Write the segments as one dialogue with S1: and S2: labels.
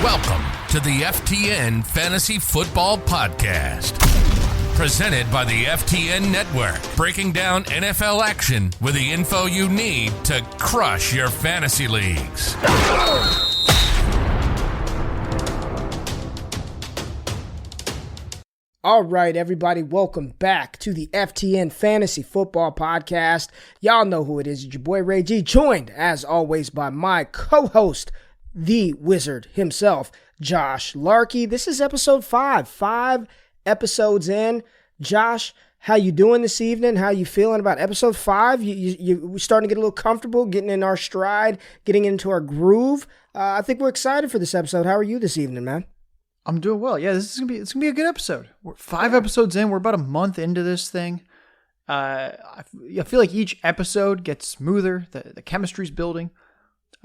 S1: Welcome to the FTN Fantasy Football Podcast. Presented by the FTN Network. Breaking down NFL action with the info you need to crush your fantasy leagues.
S2: All right, everybody, welcome back to the FTN Fantasy Football Podcast. Y'all know who it is. It's your boy Ray G, joined, as always, by my co-host, the wizard himself, Josh Larky. This is episode 5. 5 episodes in. Josh, how you doing this evening? How you feeling about episode 5? We're starting to get a little comfortable, getting in our stride, getting into our groove. I think we're excited for this episode. How are you this evening, man?
S3: I'm doing well. Yeah, it's gonna be a good episode. We're 5 episodes in. We're about a month into this thing. I feel like each episode gets smoother. The chemistry's building.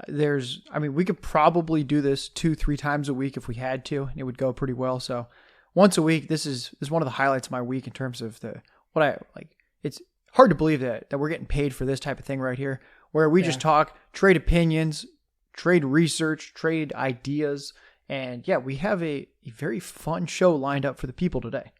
S3: We could probably do this 2-3 times a week if we had to, and it would go pretty well. So once a week, this is one of the highlights of my week in terms of what I like. It's hard to believe that we're getting paid for this type of thing right here, where we just talk, trade opinions, trade research, trade ideas. And yeah, we have a very fun show lined up for the people today.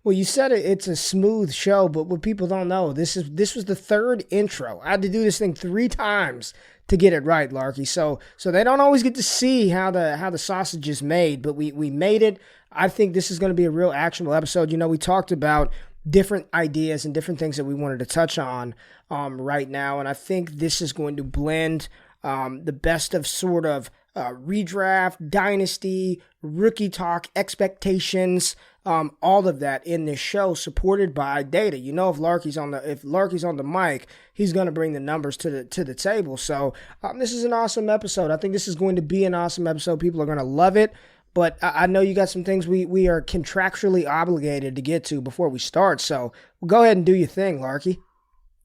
S2: Well, you said it's a smooth show, but what people don't know, this was the third intro. I had to do this thing 3 times to get it right, Larky. So they don't always get to see how the sausage is made, but we made it. I think this is going to be a real actionable episode. You know, we talked about different ideas and different things that we wanted to touch on right now, and I think this is going to blend the best of sort of redraft, dynasty, rookie talk, expectations, all of that in this show, supported by data. You know, if Larky's on the mic, he's going to bring the numbers to the table. So this is an awesome episode. I think this is going to be an awesome episode. People are going to love it. But I know you got some things we are contractually obligated to get to before we start. So go ahead and do your thing, Larky.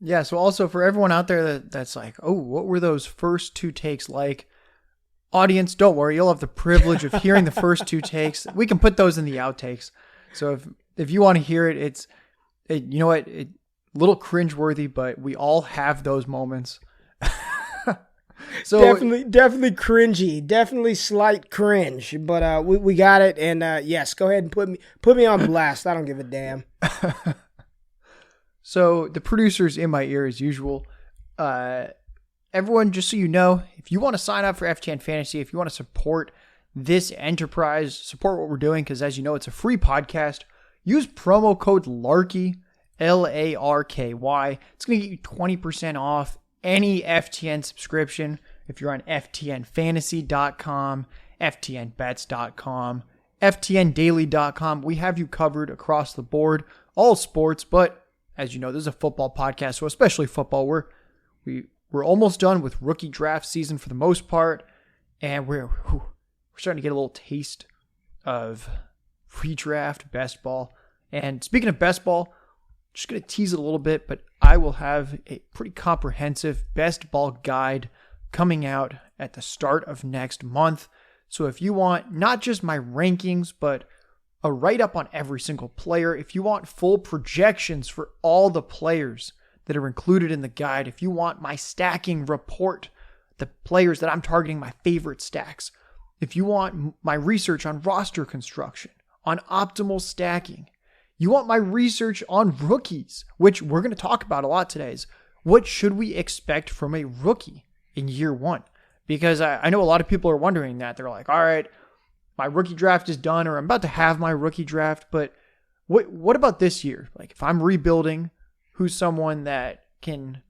S3: Yeah. So also for everyone out there that's like, oh, what were those first 2 takes like? Audience, don't worry. You'll have the privilege of hearing the first 2 takes. We can put those in the outtakes. So if you want to hear it, you know what? A little cringeworthy, but we all have those moments. So
S2: definitely cringy, definitely slight cringe, but we got it. And yes, go ahead and put me on blast. I don't give a damn.
S3: So the producer's in my ear as usual. Everyone, just so you know, if you want to sign up for FTN Fantasy, if you want to support this enterprise, support what we're doing, because as you know, it's a free podcast, use promo code LARKY, LARKY. It's going to get you 20% off any FTN subscription. If you're on FTNFantasy.com, FTNBets.com, FTNDaily.com, we have you covered across the board, all sports, but as you know, this is a football podcast, so especially football, we're almost done with rookie draft season for the most part, and we're starting to get a little taste of redraft best ball. And speaking of best ball, just going to tease it a little bit, but I will have a pretty comprehensive best ball guide coming out at the start of next month. So if you want not just my rankings, but a write-up on every single player, if you want full projections for all the players that are included in the guide, if you want my stacking report, the players that I'm targeting, my favorite stacks, if you want my research on roster construction, on optimal stacking, you want my research on rookies, which we're going to talk about a lot today, is what should we expect from a rookie in year 1? Because I know a lot of people are wondering that. They're like, all right, my rookie draft is done, or I'm about to have my rookie draft, but what about this year? Like if I'm rebuilding, who's someone that can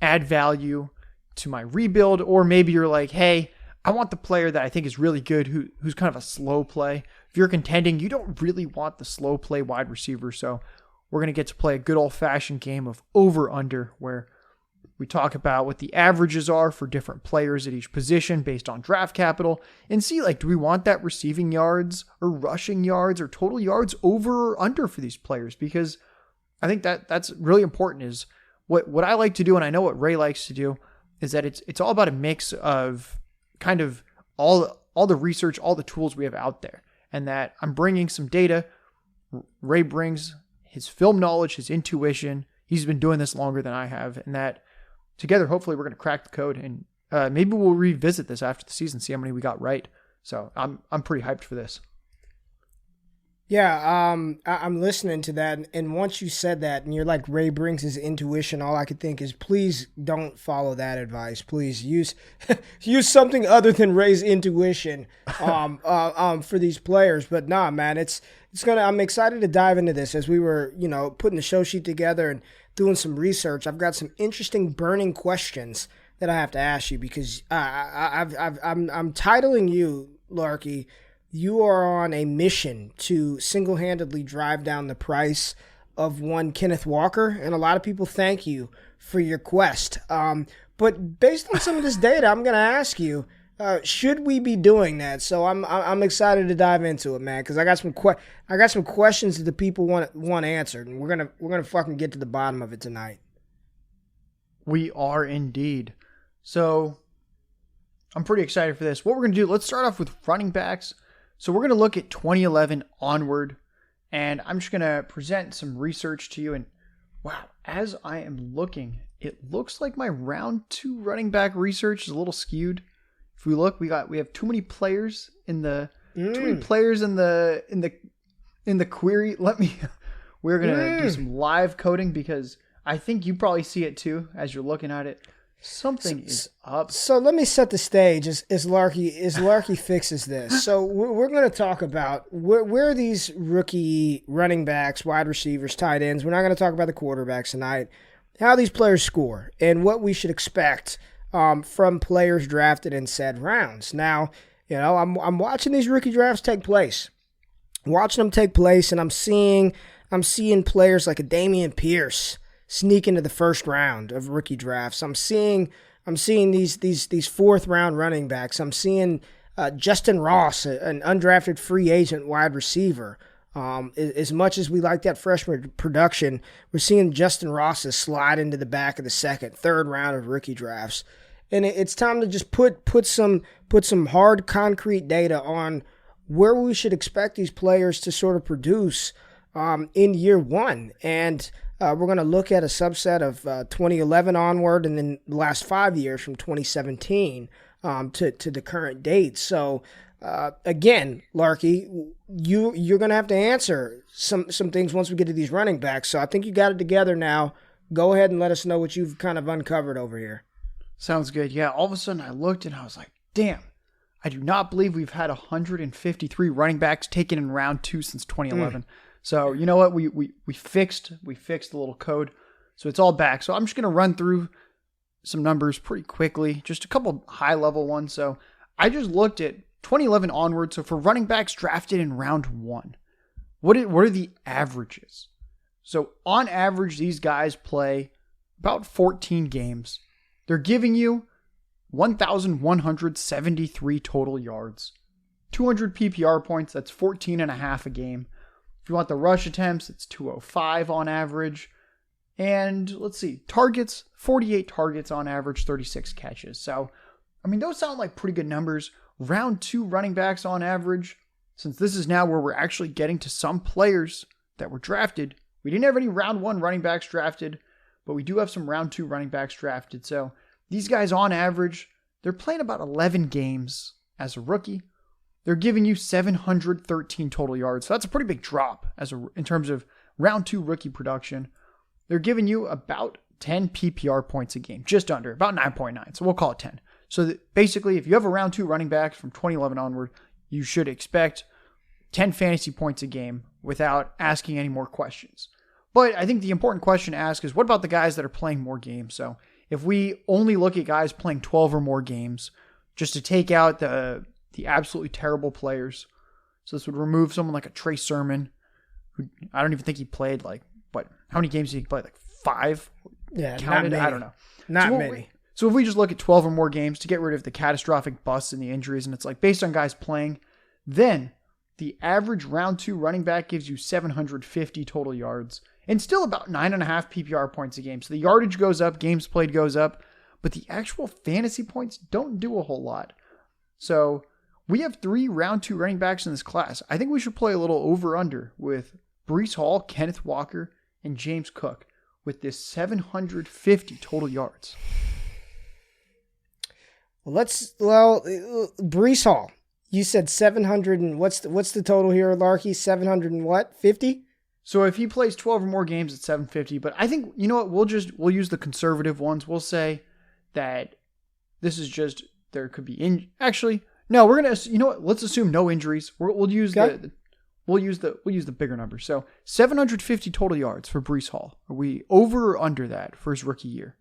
S3: add value to my rebuild? Or maybe you're like, hey, I want the player that I think is really good, who's kind of a slow play. If you're contending, you don't really want the slow play wide receiver. So we're going to get to play a good old-fashioned game of over-under, where we talk about what the averages are for different players at each position based on draft capital, and see, like, do we want that receiving yards or rushing yards or total yards over or under for these players? Because I think that's really important. Is what I like to do, and I know what Ray likes to do, is that it's all about a mix of kind of all the research, all the tools we have out there, and that I'm bringing some data. Ray brings his film knowledge, his intuition. He's been doing this longer than I have, and that together, hopefully, we're going to crack the code, and maybe we'll revisit this after the season, see how many we got right. So I'm pretty hyped for this.
S2: Yeah, I'm listening to that, and once you said that, and you're like Ray brings his intuition, all I could think is, please don't follow that advice. Please use use something other than Ray's intuition, for these players. But nah, man, it's gonna. I'm excited to dive into this as we were, putting the show sheet together and doing some research. I've got some interesting burning questions that I have to ask you because I'm titling you, Larky. You are on a mission to single-handedly drive down the price of one Kenneth Walker, and a lot of people thank you for your quest. But based on some of this data, I'm going to ask you, should we be doing that? So I'm excited to dive into it, man, because I got some questions that the people want answered, and we're gonna fucking get to the bottom of it tonight.
S3: We are indeed. So I'm pretty excited for this. What we're going to do, let's start off with running backs. So we're going to look at 2011 onward, and I'm just going to present some research to you. And wow, as I am looking, it looks like my round 2 running back research is a little skewed. If we look, we have too many players in the query. We're going to do some live coding because I think you probably see it too as you're looking at it. Something is up.
S2: So let me set the stage as Larky fixes this. So we're going to talk about where these rookie running backs, wide receivers, tight ends. We're not going to talk about the quarterbacks tonight. How these players score and what we should expect from players drafted in said rounds. Now, I'm watching these rookie drafts take place. Watching them take place, and I'm seeing players like a Damian Pierce sneak into the first round of rookie drafts. I'm seeing these fourth round running backs. I'm seeing Justin Ross, an undrafted free agent wide receiver. As much as we like that freshman production, we're seeing Justin Ross slide into the back of the second, third round of rookie drafts. And it's time to just put some hard concrete data on where we should expect these players to sort of produce in year one. And we're going to look at a subset of 2011 onward, and then the last 5 years from 2017 to the current date. So again, Larky, you're going to have to answer some things once we get to these running backs. So I think you got it together now. Go ahead and let us know what you've kind of uncovered over here.
S3: Sounds good. Yeah, all of a sudden I looked and I was like, damn, I do not believe we've had 153 running backs taken in round 2 since 2011. So you know what? We fixed the little code. So it's all back. So I'm just going to run through some numbers pretty quickly, just a couple high level ones. So I just looked at 2011 onward. So for running backs drafted in round 1, what are the averages? So on average, these guys play about 14 games. They're giving you 1,173 total yards, 200 PPR points. That's 14.5 a game. If you want the rush attempts, it's 205 on average. And let's see, targets, 48 targets on average, 36 catches. So, I mean, those sound like pretty good numbers. Round 2 running backs on average, since this is now where we're actually getting to some players that were drafted. We didn't have any round 1 running backs drafted, but we do have some round 2 running backs drafted. So these guys on average, they're playing about 11 games as a rookie. They're giving you 713 total yards. So that's a pretty big drop in terms of round 2 rookie production. They're giving you about 10 PPR points a game, just under, about 9.9. So we'll call it 10. So that basically, if you have a round 2 running back from 2011 onward, you should expect 10 fantasy points a game without asking any more questions. But I think the important question to ask is, what about the guys that are playing more games? So if we only look at guys playing 12 or more games, just to take out the absolutely terrible players. So this would remove someone like a Trey Sermon, who I don't even think he played how many games did he play? 5?
S2: Yeah,
S3: counted?
S2: Not many.
S3: I don't know.
S2: Not many.
S3: So if we just look at 12 or more games to get rid of the catastrophic busts and the injuries, and it's like based on guys playing, then the average round 2 running back gives you 750 total yards and still about 9.5 PPR points a game. So the yardage goes up, games played goes up, but the actual fantasy points don't do a whole lot. So we have 3 round 2 running backs in this class. I think we should play a little over-under with Breece Hall, Kenneth Walker, and James Cook with this 750 total yards.
S2: Breece Hall, You said 700 and what's the total here, Larky? 700 and what? 50?
S3: So if he plays 12 or more games at 750, but I think, you know what, we'll use the conservative ones. We'll say that this is just, there could be actually, no, we're going to, you know what, let's assume no injuries. We'll use we'll use the bigger number. So 750 total yards for Breece Hall. Are we over or under that for his rookie year?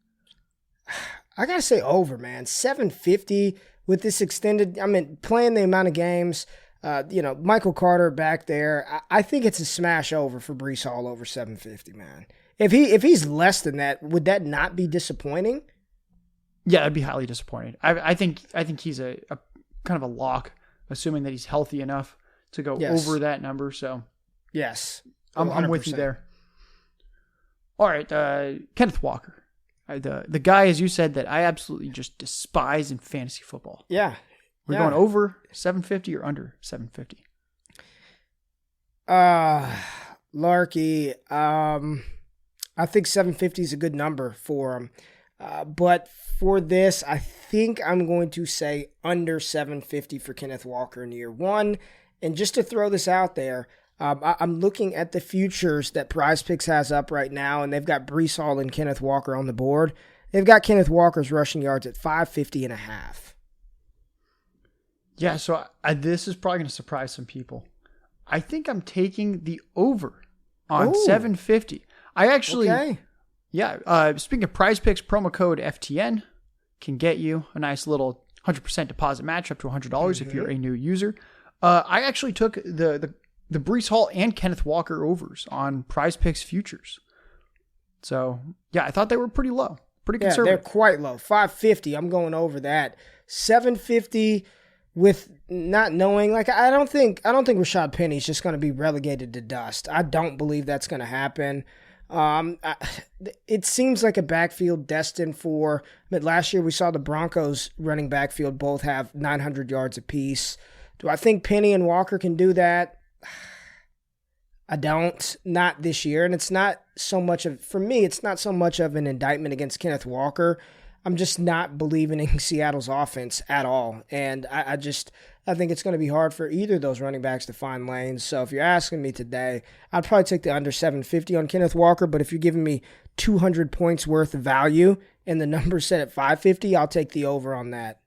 S2: I got to say over, man. 750 with this extended, playing the amount of games. Michael Carter back there. I think it's a smash over for Breece Hall over 750, man. If he's less than that, would that not be disappointing?
S3: Yeah, I'd be highly disappointed. I think he's a kind of a lock, assuming that he's healthy enough to go over that number. So
S2: yes,
S3: I'm with you there. All right, Kenneth Walker, the guy, as you said, that I absolutely just despise in fantasy football.
S2: Yeah.
S3: We're going over 750 or under 750?
S2: Larky, I think 750 is a good number for him. But for this, I think I'm going to say under 750 for Kenneth Walker in year one. And just to throw this out there, I'm looking at the futures that Prize Picks has up right now, and they've got Breece Hall and Kenneth Walker on the board. They've got Kenneth Walker's rushing yards at 550.5.
S3: Yeah, so this is probably going to surprise some people. I think I'm taking the over on 750. I actually, speaking of Prize Picks, promo code FTN can get you a nice little 100% deposit match up to $100 if you're a new user. I actually took the Breece Hall and Kenneth Walker overs on Prize Picks futures. So, yeah, I thought they were pretty low, pretty conservative.
S2: They're quite low. 550, I'm going over that. 750 with not knowing, I don't think Rashad Penny's just going to be relegated to dust. I don't believe that's going to happen. It seems like a backfield destined for, last year we saw the Broncos running backfield both have 900 yards apiece. Do I think Penny and Walker can do that? I don't. Not this year. And it's not so much of, for me, it's not so much of an indictment against Kenneth Walker. I'm just not believing in Seattle's offense at all. And I think it's going to be hard for either of those running backs to find lanes. So if you're asking me today, I'd probably take the under 750 on Kenneth Walker. But if you're giving me 200 points worth of value and the number set at 550, I'll take the over on that.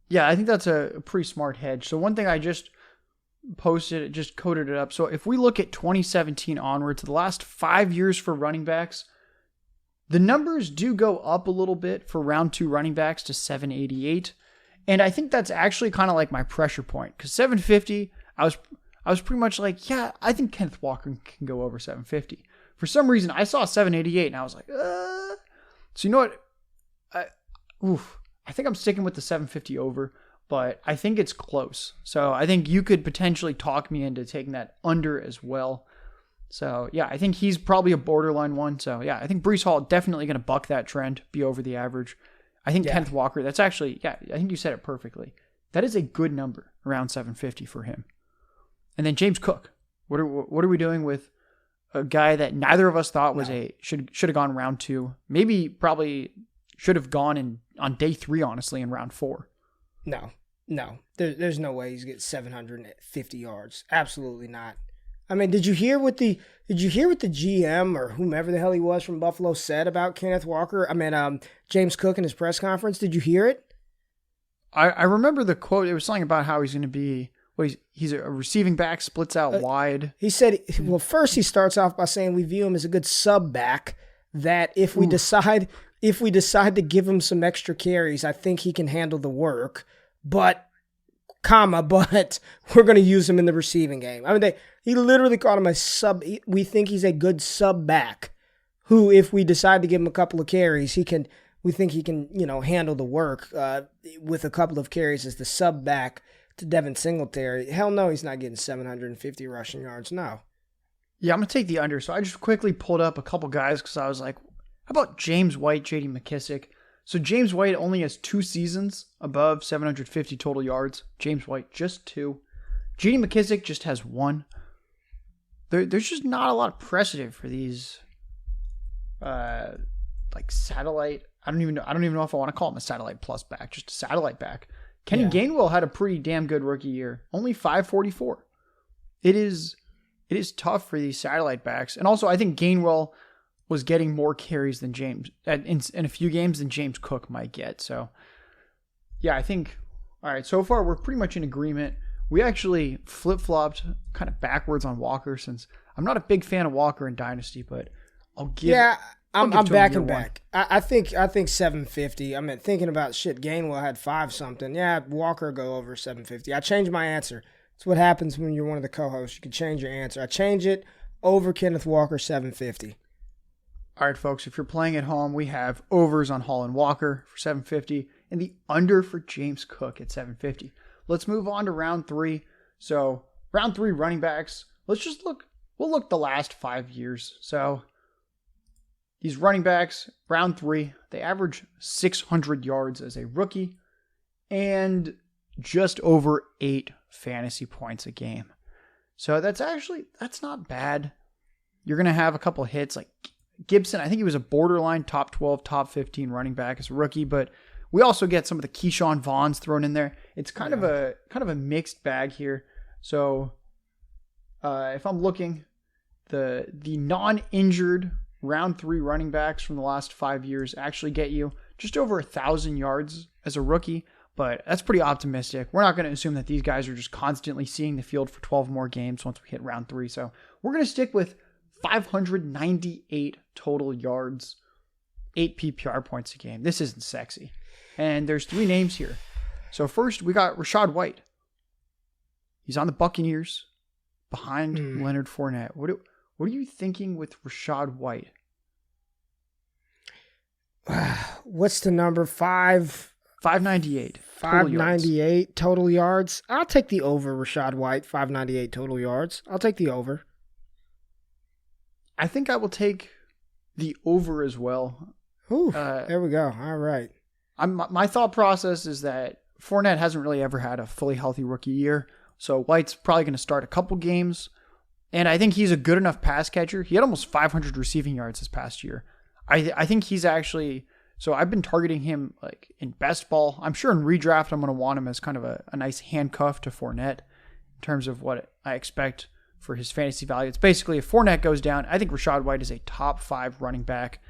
S3: Yeah, I think that's a pretty smart hedge. So one thing I just posted, just coded it up. So if we look at 2017 onward to the last 5 years for running backs, the numbers do go up a little bit for round two running backs to 788. And I think that's actually kind of like my pressure point, because 750, I was pretty much like, yeah, I think Kenneth Walker can go over 750. For some reason, I saw 788 and I was like, So you know what? I think I'm sticking with the 750 over, but I think it's close. So I think you could potentially talk me into taking that under as well. So yeah, I think he's probably a borderline one. So yeah, I think Breece Hall definitely going to buck that trend, be over the average. I think Kenneth Walker, that's actually, I think you said it perfectly. That is a good number, around 750 for him. And then James Cook. What are we doing with a guy that neither of us thought was should have gone round two? Maybe probably should have gone on day 3, honestly, in round 4.
S2: No. There's no way he's getting 750 yards. Absolutely not. Did you hear what the GM or whomever the hell he was from Buffalo said about Kenneth Walker? James Cook in his press conference. Did you hear it?
S3: I remember the quote. It was something about how he's going to be. He's a receiving back, splits out wide. He
S2: said, well, first he starts off by saying we view him as a good sub back. That if we decide to give him some extra carries, I think he can handle the work. But we're going to use him in the receiving game. He literally called him a sub. We think he's a good sub back who, if we decide to give him a couple of carries, we think he can, handle the work with a couple of carries as the sub back to Devin Singletary. Hell no, he's not getting 750 rushing yards. No.
S3: Yeah, I'm going to take the under. So I just quickly pulled up a couple guys because I was like, how about James White, J.D. McKissick? So James White only has 2 seasons above 750 total yards. James White, just 2. J.D. McKissick just has 1. There's just not a lot of precedent for these, satellite. I don't even know if I want to call him a satellite plus back, just a satellite back. Kenny Gainwell had a pretty damn good rookie year. Only 544. It is tough for these satellite backs. And also, I think Gainwell was getting more carries than James in a few games than James Cook might get. So, yeah, I think, all right, so far we're pretty much in agreement. We actually flip-flopped kind of backwards on Walker, since I'm not a big fan of Walker in Dynasty, but I'll give
S2: Yeah, I'm back and
S3: one.
S2: back. I think 750. I mean, thinking about shit, Gainwell had 5 something. Yeah, Walker go over 750. I changed my answer. It's what happens when you're one of the co-hosts. You can change your answer. I change it over Kenneth Walker 750.
S3: All right, folks, if you're playing at home, we have overs on Hall and Walker for 750 and the under for James Cook at 750. Let's move on to round 3. So round 3 running backs. Let's just look. We'll look the last 5 years. So these running backs, round 3, they average 600 yards as a rookie and just over 8 fantasy points a game. So that's not bad. You're going to have a couple hits like Gibson. I think he was a borderline top 12, top 15 running back as a rookie, but we also get some of the Keyshawn Vaughns thrown in there. It's kind of a mixed bag here. So if I'm looking, the non-injured round 3 running backs from the last 5 years actually get you just over 1,000 yards as a rookie, but that's pretty optimistic. We're not going to assume that these guys are just constantly seeing the field for 12 more games once we hit round 3. So we're going to stick with 598 total yards, 8 PPR points a game. This isn't sexy. And there's 3 names here. So first we got Rachaad White. He's on the Buccaneers behind Leonard Fournette. What are you thinking with Rachaad White?
S2: What's the number?
S3: 598.
S2: 598 total yards. I'll take the over, Rachaad White. 598 total yards. I'll take the over.
S3: I think I will take the over as well.
S2: Ooh, there we go. All right.
S3: My thought process is that Fournette hasn't really ever had a fully healthy rookie year, so White's probably going to start a couple games, and I think he's a good enough pass catcher. He had almost 500 receiving yards this past year. I think he's actually, so I've been targeting him like in best ball. I'm sure in redraft I'm going to want him as kind of a nice handcuff to Fournette in terms of what I expect for his fantasy value. It's basically if Fournette goes down, I think Rachaad White is a top 5 running back,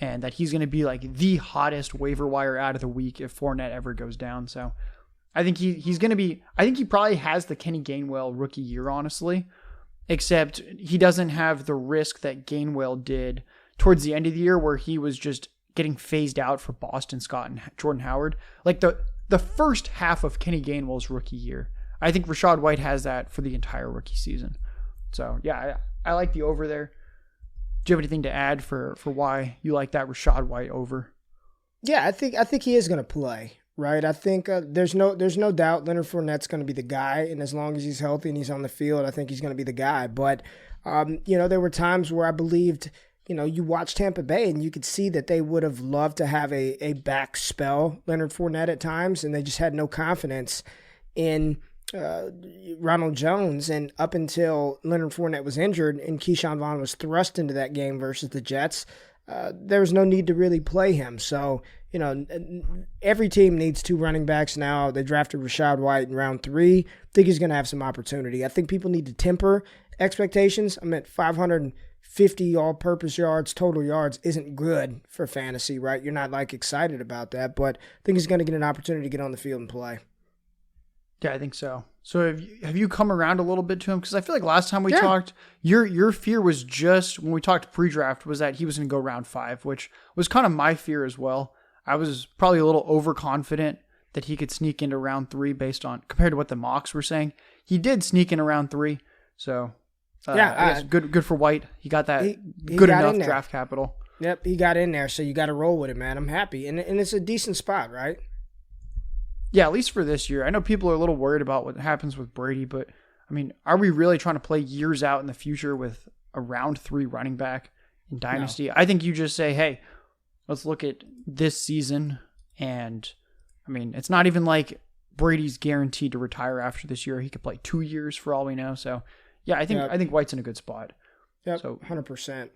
S3: and that he's going to be like the hottest waiver wire out of the week if Fournette ever goes down. So I think he's going to be, I think he probably has the Kenny Gainwell rookie year, honestly, except he doesn't have the risk that Gainwell did towards the end of the year where he was just getting phased out for Boston Scott and Jordan Howard. Like the first half of Kenny Gainwell's rookie year, I think Rachaad White has that for the entire rookie season. So yeah, I like the over there. Do you have anything to add for why you like that Rachaad White over?
S2: Yeah, I think he is going to play, right? I think there's no doubt Leonard Fournette's going to be the guy, and as long as he's healthy and he's on the field, I think he's going to be the guy. But there were times where I believed, you watch Tampa Bay and you could see that they would have loved to have a back spell Leonard Fournette at times, and they just had no confidence in Ronald Jones, and up until Leonard Fournette was injured and Keyshawn Vaughn was thrust into that game versus the Jets, there was no need to really play him. So, every team needs 2 running backs now. They drafted Rachaad White in round 3. I think he's going to have some opportunity. I think people need to temper expectations. I meant 550 all-purpose yards, total yards isn't good for fantasy, right? You're not excited about that, but I think he's going to get an opportunity to get on the field and play.
S3: Yeah, I think so. So have you come around a little bit to him? Because I feel like last time we talked, your fear was just, when we talked pre-draft, was that he was going to go round 5, which was kind of my fear as well. I was probably a little overconfident that he could sneak into round 3 based on, compared to what the mocks were saying. He did sneak into round 3. So I guess good for White. He got that he good enough draft capital.
S2: Yep, he got in there. So you got to roll with it, man. I'm happy. And it's a decent spot, right?
S3: Yeah, at least for this year. I know people are a little worried about what happens with Brady, but I mean, are we really trying to play years out in the future with a round 3 running back in Dynasty? No. I think you just say, hey, let's look at this season. And I mean, it's not even like Brady's guaranteed to retire after this year. He could play 2 years for all we know. So yeah, I think White's in a good spot.
S2: Yep,
S3: so
S2: 100%.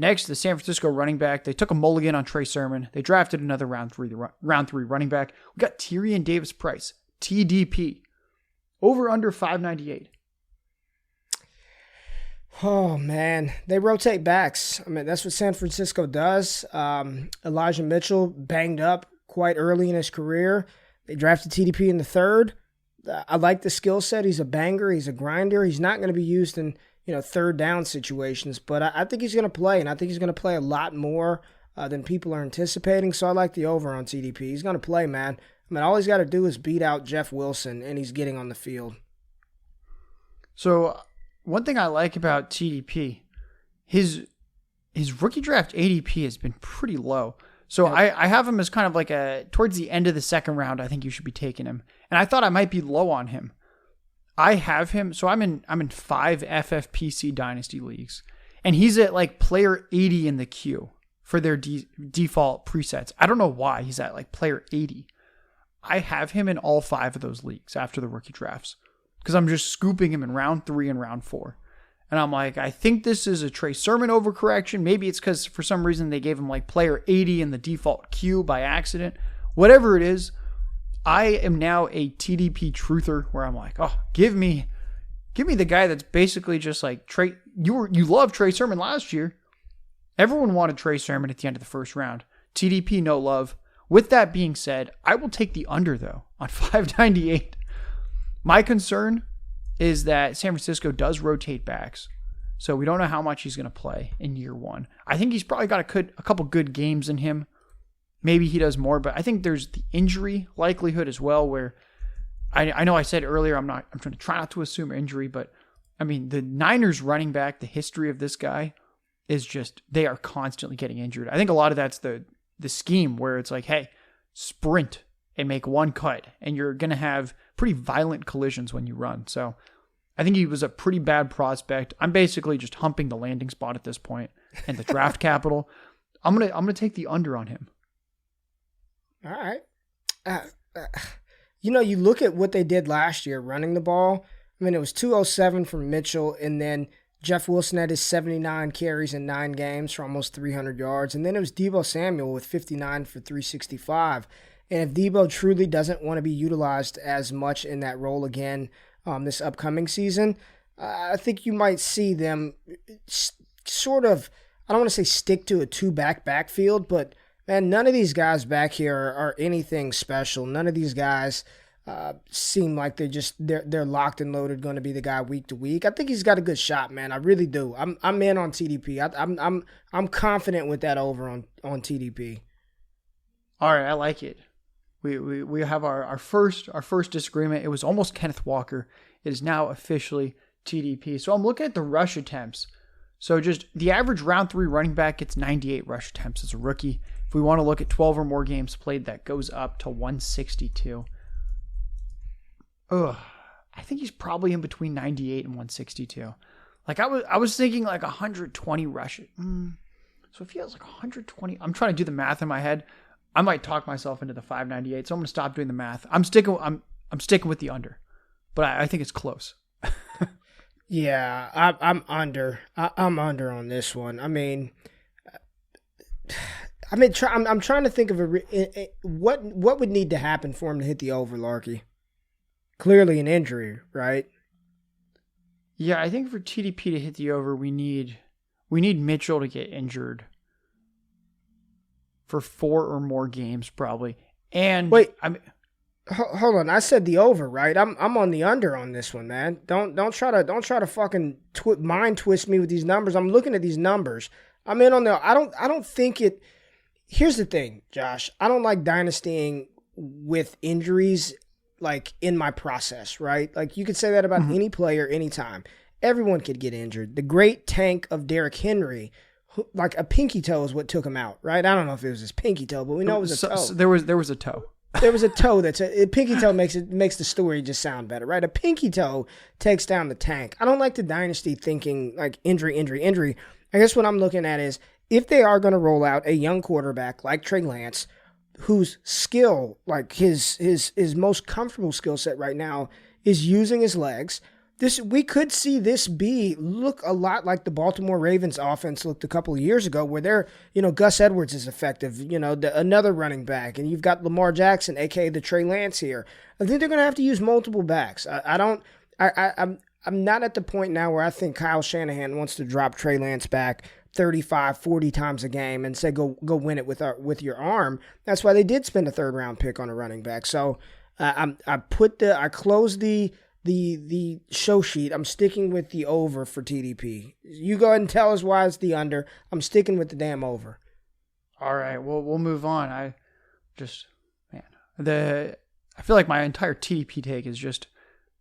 S3: Next, the San Francisco running back. They took a mulligan on Trey Sermon. They drafted another round three running back. We got Tyrion Davis-Price, TDP, over under 598.
S2: Oh, man. They rotate backs. I mean, that's what San Francisco does. Elijah Mitchell banged up quite early in his career. They drafted TDP in the third. I like the skill set. He's a banger. He's a grinder. He's not going to be used in third down situations, but I think he's going to play, and I think he's going to play a lot more than people are anticipating, so I like the over on TDP. He's going to play, man. I mean, all he's got to do is beat out Jeff Wilson, and he's getting on the field.
S3: So one thing I like about TDP, his rookie draft ADP has been pretty low. So I have him as kind of like towards the end of the second round, I think you should be taking him. And I thought I might be low on him. I have him, so I'm in 5 FFPC Dynasty leagues, and he's at like player 80 in the queue for their default presets. I don't know why he's at like player 80. I have him in all 5 of those leagues after the rookie drafts because I'm just scooping him in round 3 and round 4. And I'm like, I think this is a Trey Sermon overcorrection. Maybe it's because for some reason they gave him like player 80 in the default queue by accident. Whatever it is, I am now a TDP truther where I'm like, oh, give me the guy that's basically just like Trey. You loved Trey Sermon last year. Everyone wanted Trey Sermon at the end of the first round. TDP, no love. With that being said, I will take the under though on 598. My concern is that San Francisco does rotate backs, so we don't know how much he's going to play in year one. I think he's probably got a couple good games in him. Maybe he does more, but I think there's the injury likelihood as well, where I know I said earlier I'm trying to try not to assume injury, but I mean the Niners running back, the history of this guy is just they are constantly getting injured. I think a lot of that's the scheme where it's like, hey, sprint and make one cut, and you're going to have pretty violent collisions when you run. So I think he was a pretty bad prospect. I'm basically just humping the landing spot at this point and the draft capital. I'm gonna take the under on him.
S2: All right. You look at what they did last year running the ball. I mean, it was 207 from Mitchell, and then Jeff Wilson had his 79 carries in 9 games for almost 300 yards. And then it was Deebo Samuel with 59 for 365. And if Deebo truly doesn't want to be utilized as much in that role again this upcoming season, I think you might see them sort of, I don't want to say stick to a 2-back backfield, but man, none of these guys back here are anything special. None of these guys seem like they're locked and loaded, going to be the guy week to week. I think he's got a good shot, man. I really do. I'm in on TDP. I'm confident with that over on TDP.
S3: All right, I like it. We have our first disagreement. It was almost Kenneth Walker. It is now officially TDP. So I'm looking at the rush attempts. So just the average round 3 running back gets 98 rush attempts as a rookie. If we want to look at 12 or more games played, that goes up to 162. I think he's probably in between 98 and 162. Like I was thinking like 120 rush. So if he has like 120, I'm trying to do the math in my head. I might talk myself into the 598, so I'm going to stop doing the math. I'm sticking with the under, but I think it's close.
S2: Yeah, I'm under. I'm under on this one. I'm trying to think of what would need to happen for him to hit the over, Larky. Clearly an injury, right?
S3: Yeah, I think for TDP to hit the over, we need Mitchell to get injured for 4 or more games, probably. And
S2: wait, hold on. I said the over, right? I'm on the under on this one, man. Don't try to fucking mind twist me with these numbers. I'm looking at these numbers. I'm in on the. I don't think it. Here's the thing, Josh. I don't like dynastying with injuries like in my process, right? Like you could say that about any player, anytime. Everyone could get injured. The great tank of Derrick Henry. Like a pinky toe is what took him out, right? I don't know if it was his pinky toe, but we know it was a toe.
S3: So there was a toe.
S2: There was a toe a pinky toe makes the story just sound better, right? A pinky toe takes down the tank. I don't like the dynasty thinking like injury. I guess what I'm looking at is if they are going to roll out a young quarterback like Trey Lance, whose skill, like his most comfortable skill set right now is using his legs, We could see this look a lot like the Baltimore Ravens offense looked a couple of years ago, where Gus Edwards is effective, another running back, and you've got Lamar Jackson, aka the Trey Lance here. I think they're going to have to use multiple backs. I'm not at the point now where I think Kyle Shanahan wants to drop Trey Lance back 35, 40 times a game and say go win it with your arm. That's why they did spend a third round pick on a running back. So I closed the show sheet. I'm sticking with the over for TDP. You go ahead and tell us why it's the under. I'm sticking with the damn over.
S3: All right, well, we'll move on. I feel like my entire TDP take is just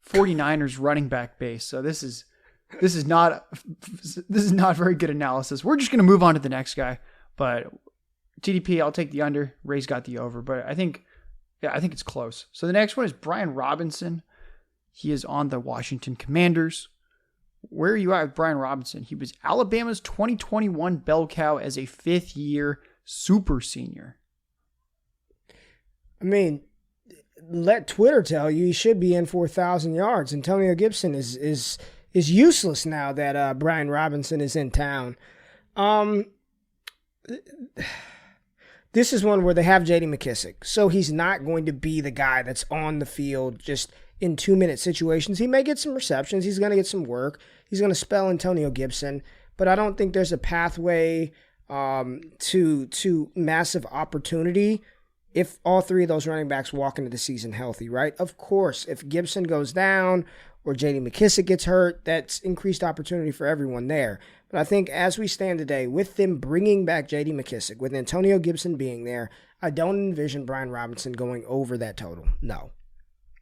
S3: 49ers running back base. So this is not very good analysis. We're just going to move on to the next guy. But TDP, I'll take the under. Ray's got the over, but I think it's close. So the next one is Brian Robinson. He is on the Washington Commanders. Where are you at with Brian Robinson? He was Alabama's 2021 bell cow as a fifth-year super senior.
S2: I mean, let Twitter tell you he should be in for 1,000 yards. Antonio Gibson is useless now that Brian Robinson is in town. This is one where they have J.D. McKissick, so he's not going to be the guy that's on the field just in 2-minute situations. He may get some receptions. He's going to get some work. He's going to spell Antonio Gibson, but I don't think there's a pathway to massive opportunity if all three of those running backs walk into the season healthy, right? Of course, if Gibson goes down or J.D. McKissick gets hurt, that's increased opportunity for everyone there. But I think as we stand today, with them bringing back J.D. McKissick, with Antonio Gibson being there, I don't envision Brian Robinson going over that total. No.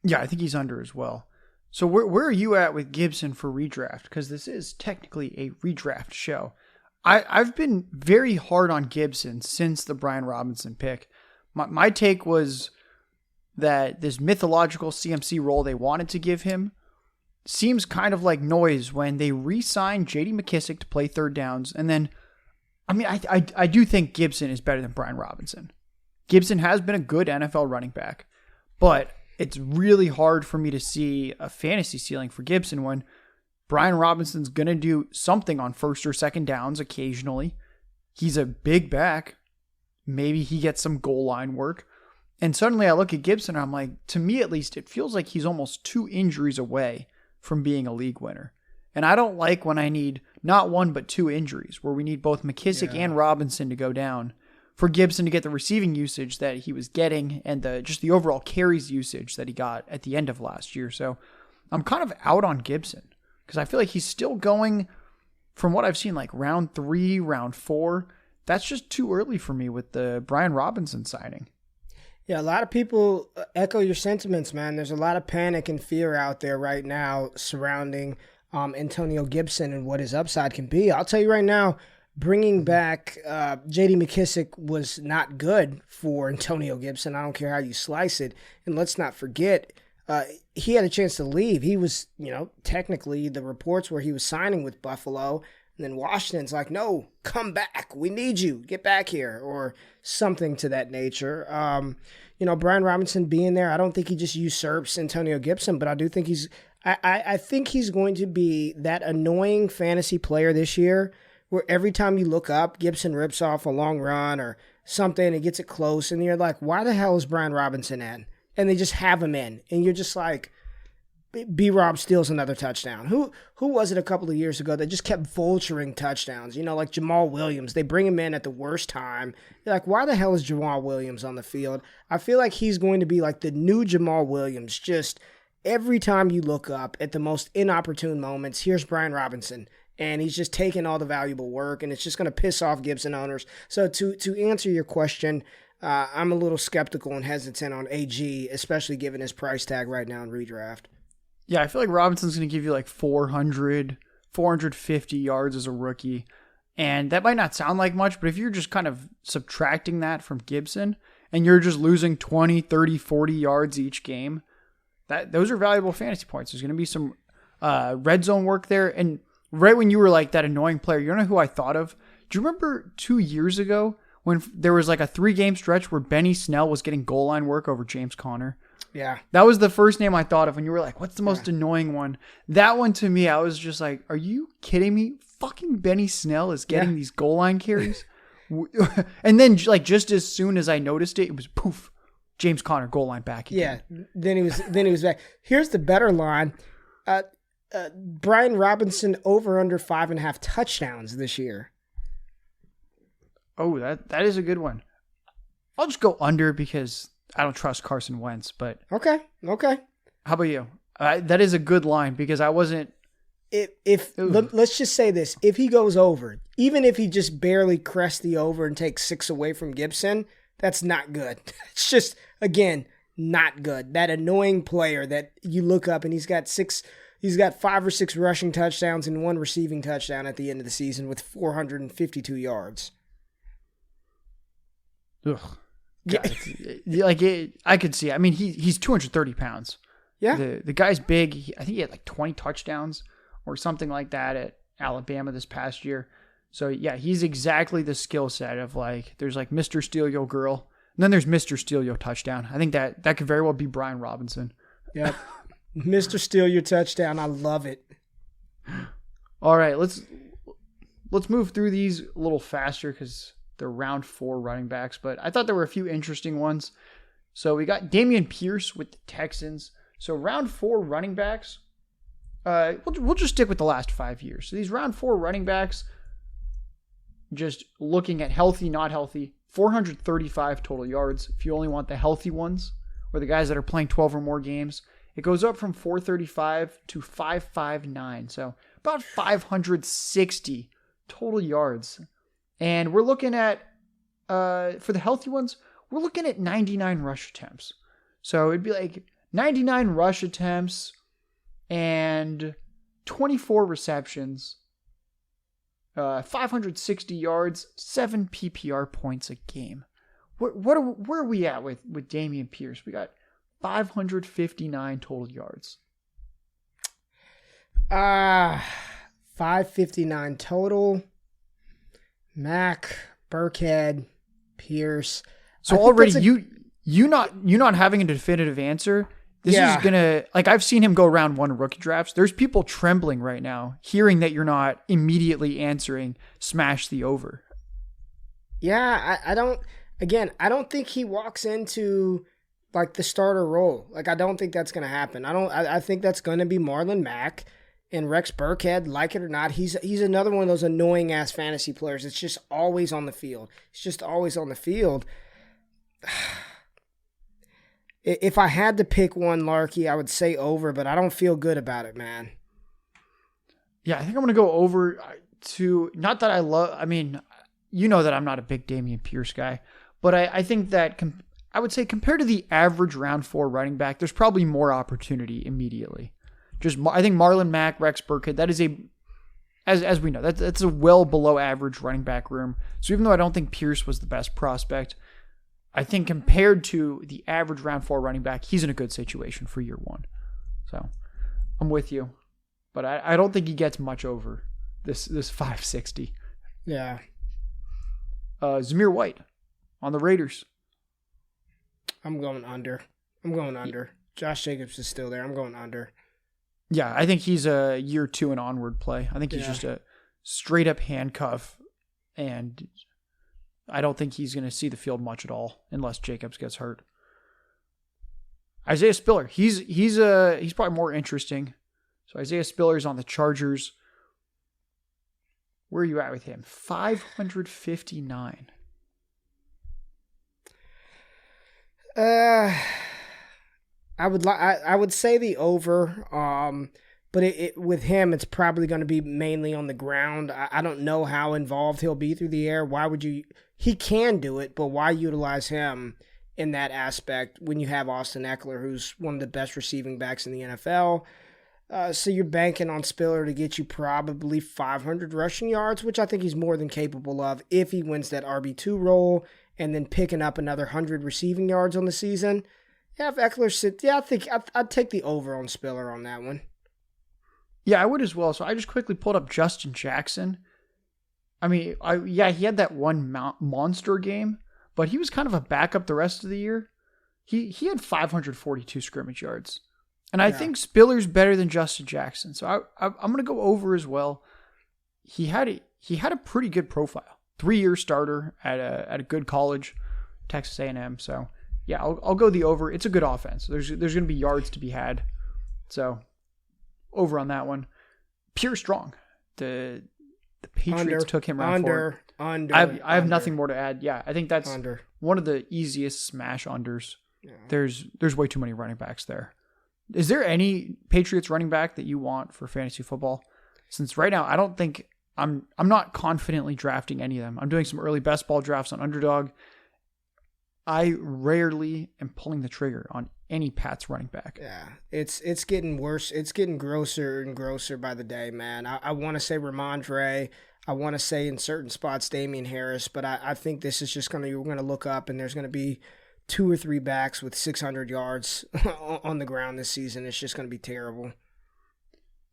S3: Yeah, I think he's under as well. So where are you at with Gibson for redraft? Because this is technically a redraft show. I've been very hard on Gibson since the Brian Robinson pick. My take was that this mythological CMC role they wanted to give him seems kind of like noise when they re-signed J.D. McKissick to play third downs. And then, I do think Gibson is better than Brian Robinson. Gibson has been a good NFL running back, but it's really hard for me to see a fantasy ceiling for Gibson when Brian Robinson's going to do something on first or second downs occasionally. He's a big back. Maybe he gets some goal line work. And suddenly I look at Gibson and I'm like, to me at least, it feels like he's almost 2 injuries away from being a league winner. And I don't like when I need not 1 but 2 injuries, where we need both McKissick and Robinson to go down for Gibson to get the receiving usage that he was getting and just the overall carries usage that he got at the end of last year. So I'm kind of out on Gibson because I feel like he's still going, from what I've seen, like round 3, round 4. That's just too early for me with the Brian Robinson signing.
S2: Yeah, a lot of people echo your sentiments, man. There's a lot of panic and fear out there right now surrounding Antonio Gibson and what his upside can be. I'll tell you right now, bringing back J.D. McKissick was not good for Antonio Gibson. I don't care how you slice it. And let's not forget, he had a chance to leave. He was, technically the reports where he was signing with Buffalo. And then Washington's like, no, come back. We need you. Get back here. Or something to that nature. Brian Robinson being there, I don't think he just usurps Antonio Gibson, but I do think I think he's going to be that annoying fantasy player this year where every time you look up, Gibson rips off a long run or something and gets it close, and you're like, why the hell is Brian Robinson in? And they just have him in. And you're just like, B-Rob steals another touchdown. Who was it a couple of years ago that just kept vulturing touchdowns? Like Jamal Williams. They bring him in at the worst time. You're like, why the hell is Jamal Williams on the field? I feel like he's going to be like the new Jamal Williams. Just every time you look up at the most inopportune moments, here's Brian Robinson. And he's just taking all the valuable work, and it's just going to piss off Gibson owners. So to answer your question, I'm a little skeptical and hesitant on AG, especially given his price tag right now in redraft.
S3: Yeah, I feel like Robinson's going to give you like 400, 450 yards as a rookie. And that might not sound like much, but if you're just kind of subtracting that from Gibson and you're just losing 20, 30, 40 yards each game, those are valuable fantasy points. There's going to be some red zone work there. And right when you were like that annoying player, you know who I thought of? Do you remember 2 years ago when there was like a 3-game stretch where Benny Snell was getting goal line work over James Conner?
S2: Yeah.
S3: That was the first name I thought of when you were like, what's the most annoying one? That one to me, I was just like, are you kidding me? Fucking Benny Snell is getting these goal line carries. And then like just as soon as I noticed it, it was poof, James Conner goal line back again.
S2: Yeah. Then he was back. Here's the better line. Brian Robinson over under 5.5 touchdowns this year.
S3: Oh, that is a good one. I'll just go under because I don't trust Carson Wentz, but
S2: Okay.
S3: how about you? That is a good line because I wasn't.
S2: Let's just say this: if he goes over, even if he just barely crests the over and takes 6 away from Gibson, that's not good. It's just again not good. That annoying player that you look up and he's got 5 or 6 rushing touchdowns and 1 receiving touchdown at the end of the season with 452 yards.
S3: Ugh. Yeah, I could see. I mean, he's 230 pounds.
S2: Yeah,
S3: the guy's big. I think he had like 20 touchdowns or something like that at Alabama this past year. So yeah, he's exactly the skill set of like there's like Mr. Steal Yo Girl, and then there's Mr. Steal Yo Touchdown. I think that could very well be Brian Robinson.
S2: Yeah, Mr. Steal Your Touchdown. I love it.
S3: All right, let's move through these a little faster because they're round 4 running backs, but I thought there were a few interesting ones. So we got Damian Pierce with the Texans. So round 4 running backs, we'll just stick with the last 5 years. So these round 4 running backs, just looking at healthy, not healthy, 435 total yards. If you only want the healthy ones or the guys that are playing 12 or more games, it goes up from 435 to 559. So about 560 total yards. And we're looking at, for the healthy ones, we're looking at 99 rush attempts. So it'd be like 99 rush attempts and 24 receptions, 560 yards, 7 PPR points a game. Where are we at with Damian Pierce? We got 559 total yards.
S2: 559 total. Mack, Burkhead, Pierce.
S3: So already you not having a definitive answer. This is gonna I've seen him go round 1 rookie drafts. There's people trembling right now, hearing that you're not immediately answering smash the over.
S2: Yeah, I don't think he walks into like the starter role. Like I don't think that's gonna happen. I think that's gonna be Marlon Mack. And Rex Burkhead, like it or not, he's another one of those annoying ass fantasy players. It's just always on the field. If I had to pick one, Larky, I would say over, but I don't feel good about it, man.
S3: Yeah, I think I'm gonna go over to. Not that I love. I mean, you know that I'm not a big Damian Pierce guy, but I think that I would say compared to the average round 4 running back, there's probably more opportunity immediately. I think Marlon Mack, Rex Burkhead, that is as we know, that's a well below average running back room. So even though I don't think Pierce was the best prospect, I think compared to the average round 4 running back, he's in a good situation for year 1. So I'm with you, but I don't think he gets much over this 560.
S2: Yeah.
S3: Zamir White on the Raiders.
S2: I'm going under. Josh Jacobs is still there. I'm going under.
S3: Yeah, I think he's a year 2 and onward play. I think he's just a straight up handcuff, and I don't think he's going to see the field much at all unless Jacobs gets hurt. Isaiah Spiller, he's probably more interesting. So Isaiah Spiller's on the Chargers. Where are you at with him? 559.
S2: I would say the over, but with him, it's probably going to be mainly on the ground. I don't know how involved he'll be through the air. Why would you? He can do it, but why utilize him in that aspect when you have Austin Eckler, who's one of the best receiving backs in the NFL? So you're banking on Spiller to get you probably 500 rushing yards, which I think he's more than capable of if he wins that RB2 role, and then picking up another 100 receiving yards on the season. Yeah, if Eckler sits, I think I'd take the over on Spiller on that one.
S3: Yeah, I would as well. So I just quickly pulled up Justin Jackson. I mean, he had that one monster game, but he was kind of a backup the rest of the year. he had 542 scrimmage yards. And I think Spiller's better than Justin Jackson. So I'm going to go over as well. He had a pretty good profile. 3-year starter at a good college, Texas A&M. So yeah, I'll go the over. It's a good offense. There's going to be yards to be had. So over on that one. Pure strong. The Patriots took him round 4. I have nothing more to add. Yeah, I think that's one of the easiest smash unders. Yeah. There's way too many running backs there. Is there any Patriots running back that you want for fantasy football? Since right now, I don't think I'm not confidently drafting any of them. I'm doing some early best ball drafts on Underdog. I rarely am pulling the trigger on any Pats running back.
S2: Yeah, it's getting worse. It's getting grosser and grosser by the day, man. I want to say Ramondre. I want to say in certain spots Damian Harris, but I think this is just we're going to look up and there's going to be 2 or 3 backs with 600 yards on the ground this season. It's just going to be terrible.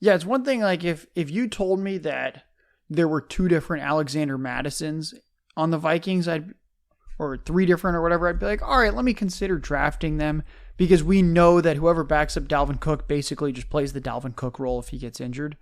S3: Yeah, it's one thing, like, if you told me that there were 2 different Alexander Madisons on the Vikings, or 3 different or whatever, I'd be like, all right, let me consider drafting them, because we know that whoever backs up Dalvin Cook basically just plays the Dalvin Cook role if he gets injured.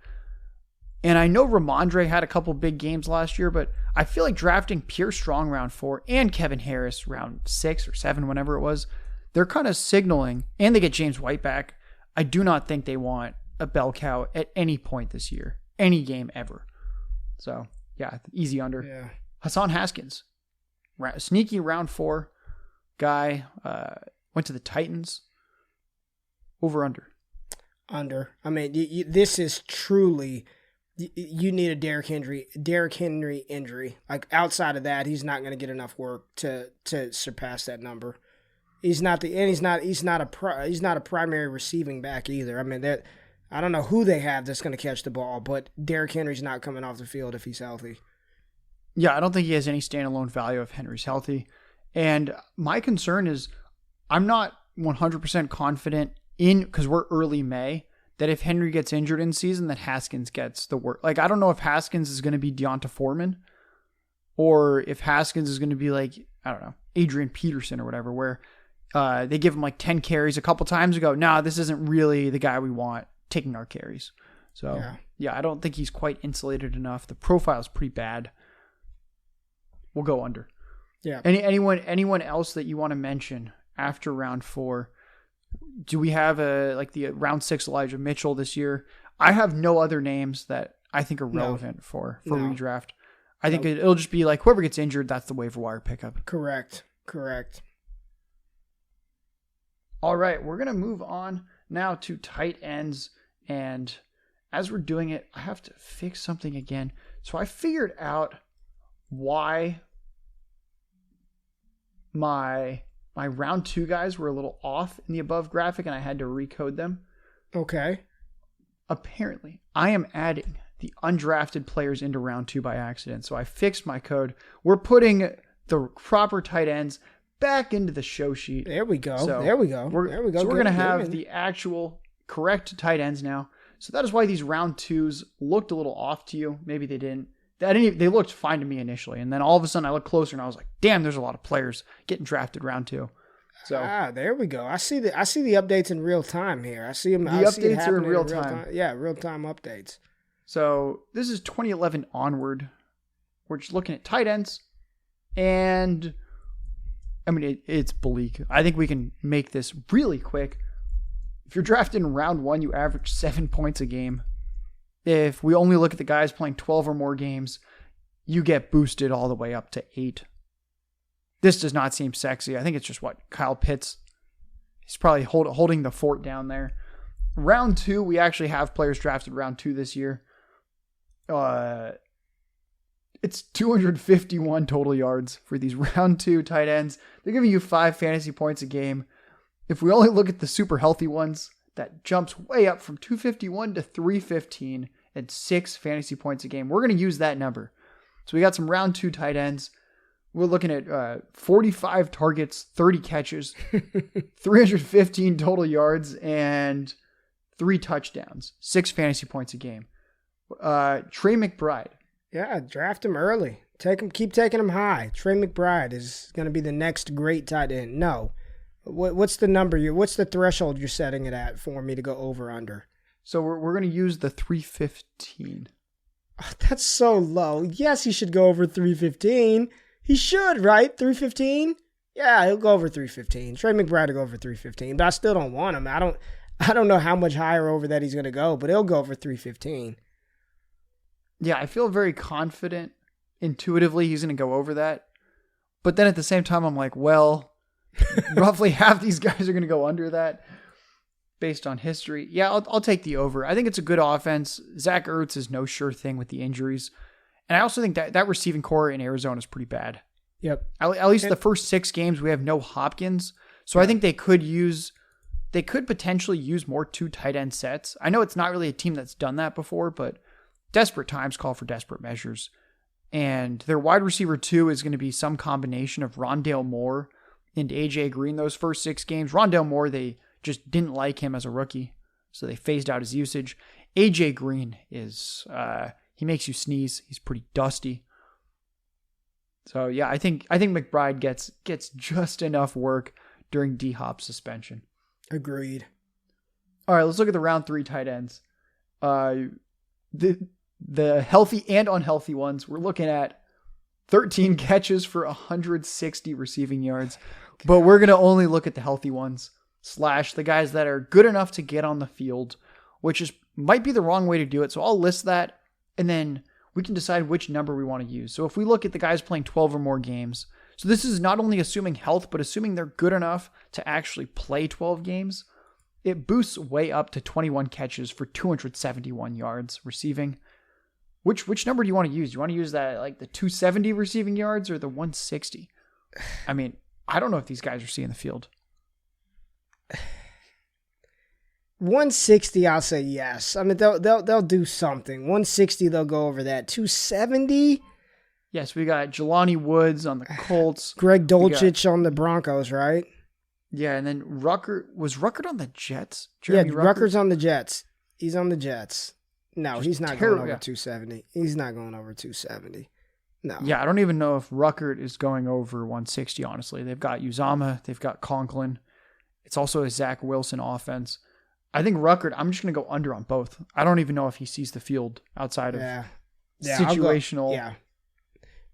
S3: And I know Ramondre had a couple big games last year, but I feel like drafting Pierce Strong round 4 and Kevin Harris round 6 or 7, whenever it was, they're kind of signaling, and they get James White back. I do not think they want a bell cow at any point this year, any game ever. So, yeah, easy under.
S2: Yeah.
S3: Hassan Haskins, sneaky round 4 guy, went to the Titans. Over under.
S2: Under. I mean, this is truly... You need a Derrick Henry injury. Like, outside of that, he's not going to get enough work to surpass that number. He's not a primary receiving back either. I mean, I don't know who they have that's going to catch the ball, but Derrick Henry's not coming off the field if he's healthy.
S3: Yeah, I don't think he has any standalone value if Henry's healthy. And my concern is I'm not 100% confident because we're early May, that if Henry gets injured in season, that Haskins gets the work. Like, I don't know if Haskins is going to be Deonta Foreman or if Haskins is going to be like, I don't know, Adrian Peterson or whatever, where they give him like 10 carries a couple times ago. Nah, this isn't really the guy we want taking our carries. So, yeah, I don't think he's quite insulated enough. The profile is pretty bad. We'll go under.
S2: Yeah.
S3: Anyone else that you want to mention after round 4? Do we have the round 6 Elijah Mitchell this year? I have no other names that I think are relevant for redraft. I think it'll just be like whoever gets injured, that's the waiver wire pickup.
S2: Correct.
S3: All right, we're going to move on now to tight ends. And as we're doing it, I have to fix something again. So I figured out why my round 2 guys were a little off in the above graphic, and I had to recode them.
S2: Okay.
S3: Apparently, I am adding the undrafted players into round 2 by accident. So I fixed my code. We're putting the proper tight ends back into the show sheet.
S2: There we go.
S3: So
S2: there we go.
S3: So we're going to have the actual correct tight ends now. So that is why these round 2s looked a little off to you. Maybe they didn't. They looked fine to me initially, and then all of a sudden I looked closer and I was like, "Damn, there's a lot of players getting drafted round 2." So
S2: there we go. I see the updates in real time here. I see them.
S3: The updates are in real time.
S2: Yeah, real time updates.
S3: So this is 2011 onward. We're just looking at tight ends, and I mean it's bleak. I think we can make this really quick. If you're drafted in round 1, you average 7 points a game. If we only look at the guys playing 12 or more games, you get boosted all the way up to 8. This does not seem sexy. I think it's just Kyle Pitts. He's probably holding the fort down there. Round 2, we actually have players drafted round 2 this year. It's 251 total yards for these round 2 tight ends. They're giving you 5 fantasy points a game. If we only look at the super healthy ones, that jumps way up from 251 to 315 and 6 fantasy points a game. We're going to use that number. So we got some round 2 tight ends. We're looking at 45 targets, 30 catches, 315 total yards, and 3 touchdowns, 6 fantasy points a game. Trey McBride.
S2: Yeah, draft him early. Keep taking him high. Trey McBride is going to be the next great tight end. No, What's the number? What's the threshold you're setting it at for me to go over under?
S3: So we're going to use the 315.
S2: Oh, that's so low. Yes, he should go over 315. He should, right? 315? Yeah, he'll go over 315. Trey McBride will go over 315, but I still don't want him. I don't know how much higher over that he's going to go, but he'll go over 315.
S3: Yeah, I feel very confident intuitively he's going to go over that. But then at the same time, I'm like, well, roughly half these guys are going to go under that based on history. Yeah, I'll take the over. I think it's a good offense. Zach Ertz is no sure thing with the injuries. And I also think that receiving core in Arizona is pretty bad.
S2: Yep.
S3: At least the first 6 games, we have no Hopkins. So I think they could potentially use more 2 tight end sets. I know it's not really a team that's done that before, but desperate times call for desperate measures. And their wide receiver 2 is going to be some combination of Wandel Moore and AJ Green those first 6 games. Wandel Moore, they just didn't like him as a rookie, so they phased out his usage. AJ Green is, he makes you sneeze. He's pretty dusty. So yeah, I think McBride gets just enough work during D-Hop's suspension.
S2: Agreed.
S3: All right, let's look at the round 3 tight ends. The healthy and unhealthy ones. We're looking at 13 catches for 160 receiving yards, but we're going to only look at the healthy ones / the guys that are good enough to get on the field, which might be the wrong way to do it. So I'll list that, and then we can decide which number we want to use. So if we look at the guys playing 12 or more games, so this is not only assuming health, but assuming they're good enough to actually play 12 games, it boosts way up to 21 catches for 271 yards receiving. Which number do you want to use? Do you want to use that like the 270 receiving yards or the 160? I mean, I don't know if these guys are seeing the field.
S2: 160, I'll say yes. I mean, they'll do something. 160, they'll go over that. 270?
S3: Yes, we got Jelani Woods on the Colts.
S2: Greg Dulcich on the Broncos, right?
S3: Yeah, and then was Ruckert on the Jets?
S2: Ruckert's on the Jets. He's on the Jets. No, he's not going over 270. He's not going over 270. No.
S3: Yeah, I don't even know if Ruckert is going over 160, honestly. They've got Uzama. They've got Conklin. It's also a Zach Wilson offense. I think Ruckert, I'm just going to go under on both. I don't even know if he sees the field outside of situational.
S2: Yeah.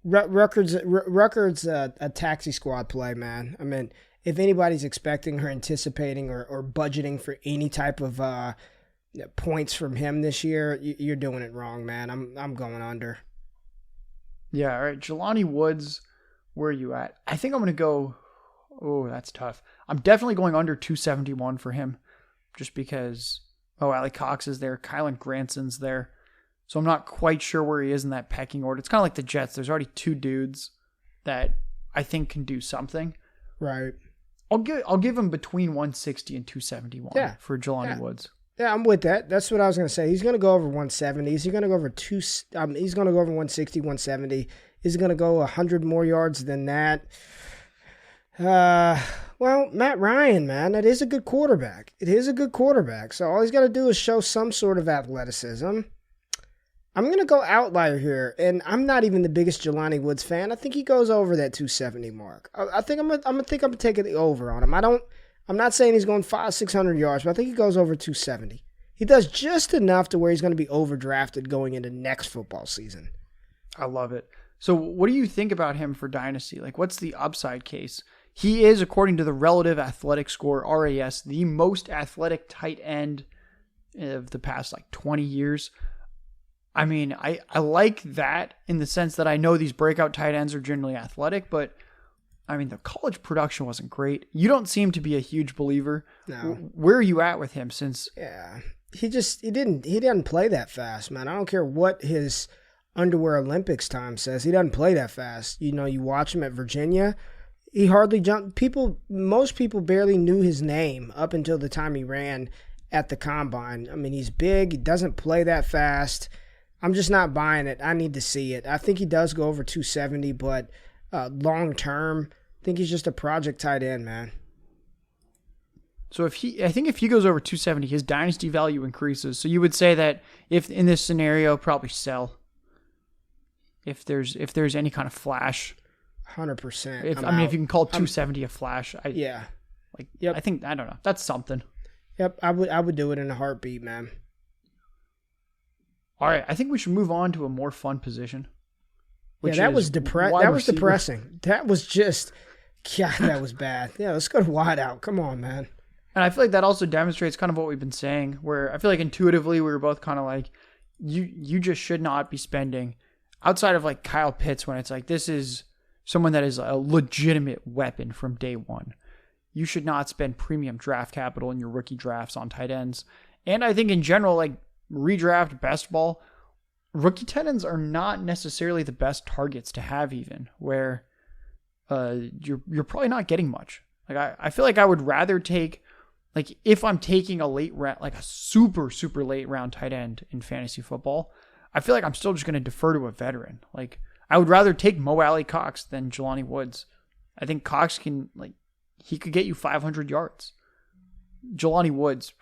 S2: Ruckert's a taxi squad play, man. I mean, if anybody's expecting or anticipating or budgeting for any type of points from him this year, you're doing it wrong, man. I'm going under.
S3: Yeah, all right. Jelani Woods, where are you at? I think I'm going to go, oh, that's tough. I'm definitely going under 271 for him just because, Alec Cox is there. Kylan Granson's there. So I'm not quite sure where he is in that pecking order. It's kind of like the Jets. There's already 2 dudes that I think can do something.
S2: Right.
S3: I'll give him between 160 and 271 for Jelani Woods.
S2: Yeah, I'm with that. That's what I was going to say. He's going to go over 170. Is he going to go over he's going to go over 160, 170. Is he going to go 100 more yards than that? Well, Matt Ryan, man, that is a good quarterback. It is a good quarterback. So all he's got to do is show some sort of athleticism. I'm going to go outlier here, and I'm not even the biggest Jelani Woods fan. I think he goes over that 270 mark. I think I'm going to take the over on him. I'm not saying he's going 500-600 yards, but I think he goes over 270. He does just enough to where he's going to be overdrafted going into next football season.
S3: I love it. So what do you think about him for Dynasty? Like, what's the upside case? He is, according to the Relative Athletic Score, RAS, the most athletic tight end of the past, 20 years. I mean, I like that in the sense that I know these breakout tight ends are generally athletic, but I mean, the college production wasn't great. You don't seem to be a huge believer.
S2: No.
S3: Where are you at with him since?
S2: Yeah, he didn't play that fast, man. I don't care what his Underwear Olympics time says. He doesn't play that fast. You watch him at Virginia. He hardly jumped. Most people barely knew his name up until the time he ran at the combine. I mean, he's big. He doesn't play that fast. I'm just not buying it. I need to see it. I think he does go over 270, but long term, I think he's just a project tight end, man.
S3: So I think if he goes over 270, his dynasty value increases. So you would say that if in this scenario, probably sell. If there's any kind of flash.
S2: 100%.
S3: If you can call 270 a flash.
S2: Yeah.
S3: Like,
S2: Yep.
S3: I don't know. That's something.
S2: Yep, I would do it in a heartbeat, man.
S3: All right, I think we should move on to a more fun position.
S2: Yeah, that was depressing. That was just, God, that was bad. Yeah, let's go to wide out. Come on, man.
S3: And I feel like that also demonstrates kind of what we've been saying, where I feel like intuitively we were both kind of like, you just should not be spending outside of like Kyle Pitts when it's like, this is someone that is a legitimate weapon from day one. You should not spend premium draft capital in your rookie drafts on tight ends. And I think in general, like redraft, best ball, rookie tight ends are not necessarily the best targets to have even, where you're probably not getting much. Like I feel like I would rather take, like if I'm taking a late round, like a super, super late round tight end in fantasy football, I feel like I'm still just going to defer to a veteran. Like I would rather take Mo Alley Cox than Jelani Woods. I think Cox can, like, he could get you 500 yards. Jelani Woods,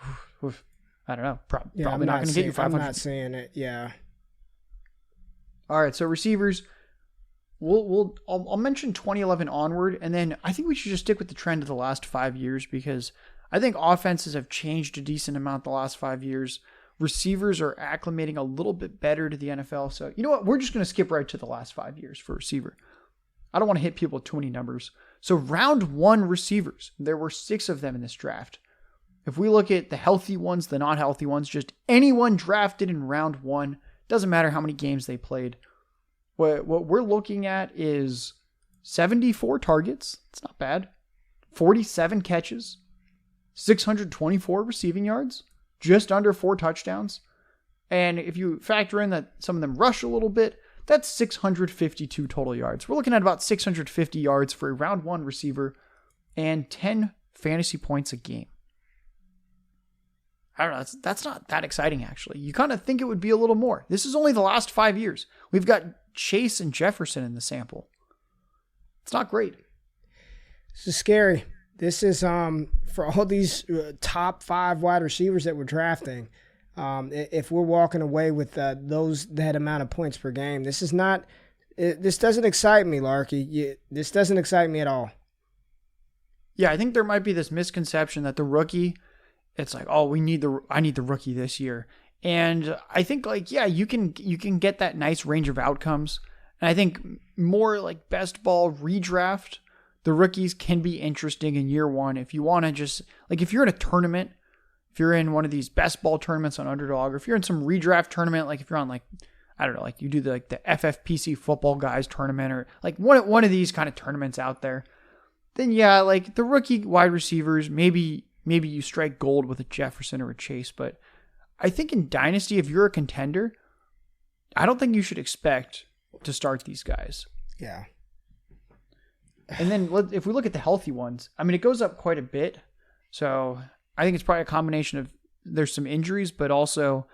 S3: I don't know, probably not going to get you 500.
S2: I'm not seeing it. Yeah.
S3: All right, so receivers, I'll mention 2011 onward, and then I think we should just stick with the trend of the last 5 years because I think offenses have changed a decent amount the last 5 years. Receivers are acclimating a little bit better to the NFL. So, you know what? We're just going to skip right to the last 5 years for receiver. I don't want to hit people with too many numbers. So round one receivers, there were 6 of them in this draft. If we look at the healthy ones, the not healthy ones, just anyone drafted in round one, doesn't matter how many games they played. What we're looking at is 74 targets. It's not bad. 47 catches. 624 receiving yards. Just under 4 touchdowns. And if you factor in that some of them rush a little bit, that's 652 total yards. We're looking at about 650 yards for a round one receiver and 10 fantasy points a game. I don't know. That's not that exciting, actually. You kind of think it would be a little more. This is only the last 5 years. We've got Chase and Jefferson in the sample. It's not great.
S2: This is scary. This is for all these top 5 wide receivers that we're drafting. If we're walking away with that amount of points per game, this is not. This doesn't excite me, Larky. This doesn't excite me at all.
S3: Yeah, I think there might be this misconception that the rookie, it's like, oh, I need the rookie this year, and I think like, yeah, you can get that nice range of outcomes, and I think more like best ball redraft. The rookies can be interesting in year one if you want to just, like if you're in a tournament, if you're in one of these best ball tournaments on Underdog, or if you're in some redraft tournament, like if you're on like, I don't know, like you do the FFPC football guys tournament or like one of these kind of tournaments out there, then yeah, like the rookie wide receivers, maybe you strike gold with a Jefferson or a Chase. But I think in Dynasty, if you're a contender, I don't think you should expect to start these guys.
S2: Yeah.
S3: And then if we look at the healthy ones, I mean, it goes up quite a bit. So I think it's probably a combination of there's some injuries, but also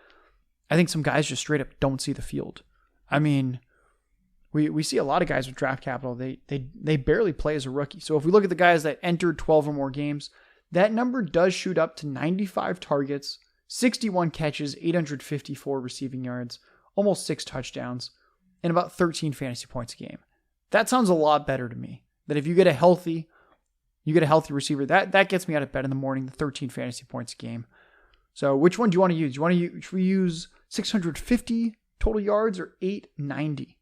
S3: I think some guys just straight up don't see the field. I mean, we see a lot of guys with draft capital. They barely play as a rookie. So if we look at the guys that entered 12 or more games, that number does shoot up to 95 targets, 61 catches, 854 receiving yards, almost 6 touchdowns, and about 13 fantasy points a game. That sounds a lot better to me. That if you get a healthy receiver, that gets me out of bed in the morning, the 13 fantasy points a game. So which one do you want to use? Should we use 650 total yards or 890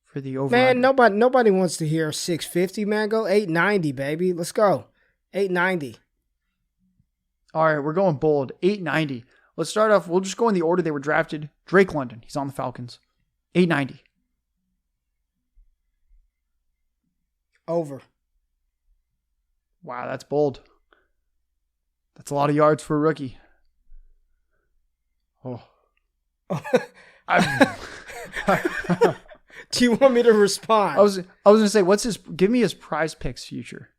S3: for the over?
S2: Man, nobody wants to hear 650, man. Go 890, baby. Let's go. 890.
S3: All right, we're going bold. 890. Let's start off. We'll just go in the order they were drafted. Drake London. He's on the Falcons. 890.
S2: Over.
S3: Wow, that's bold. That's a lot of yards for a rookie. Oh.
S2: Do you want me to respond?
S3: I was going to say, give me his prize picks future.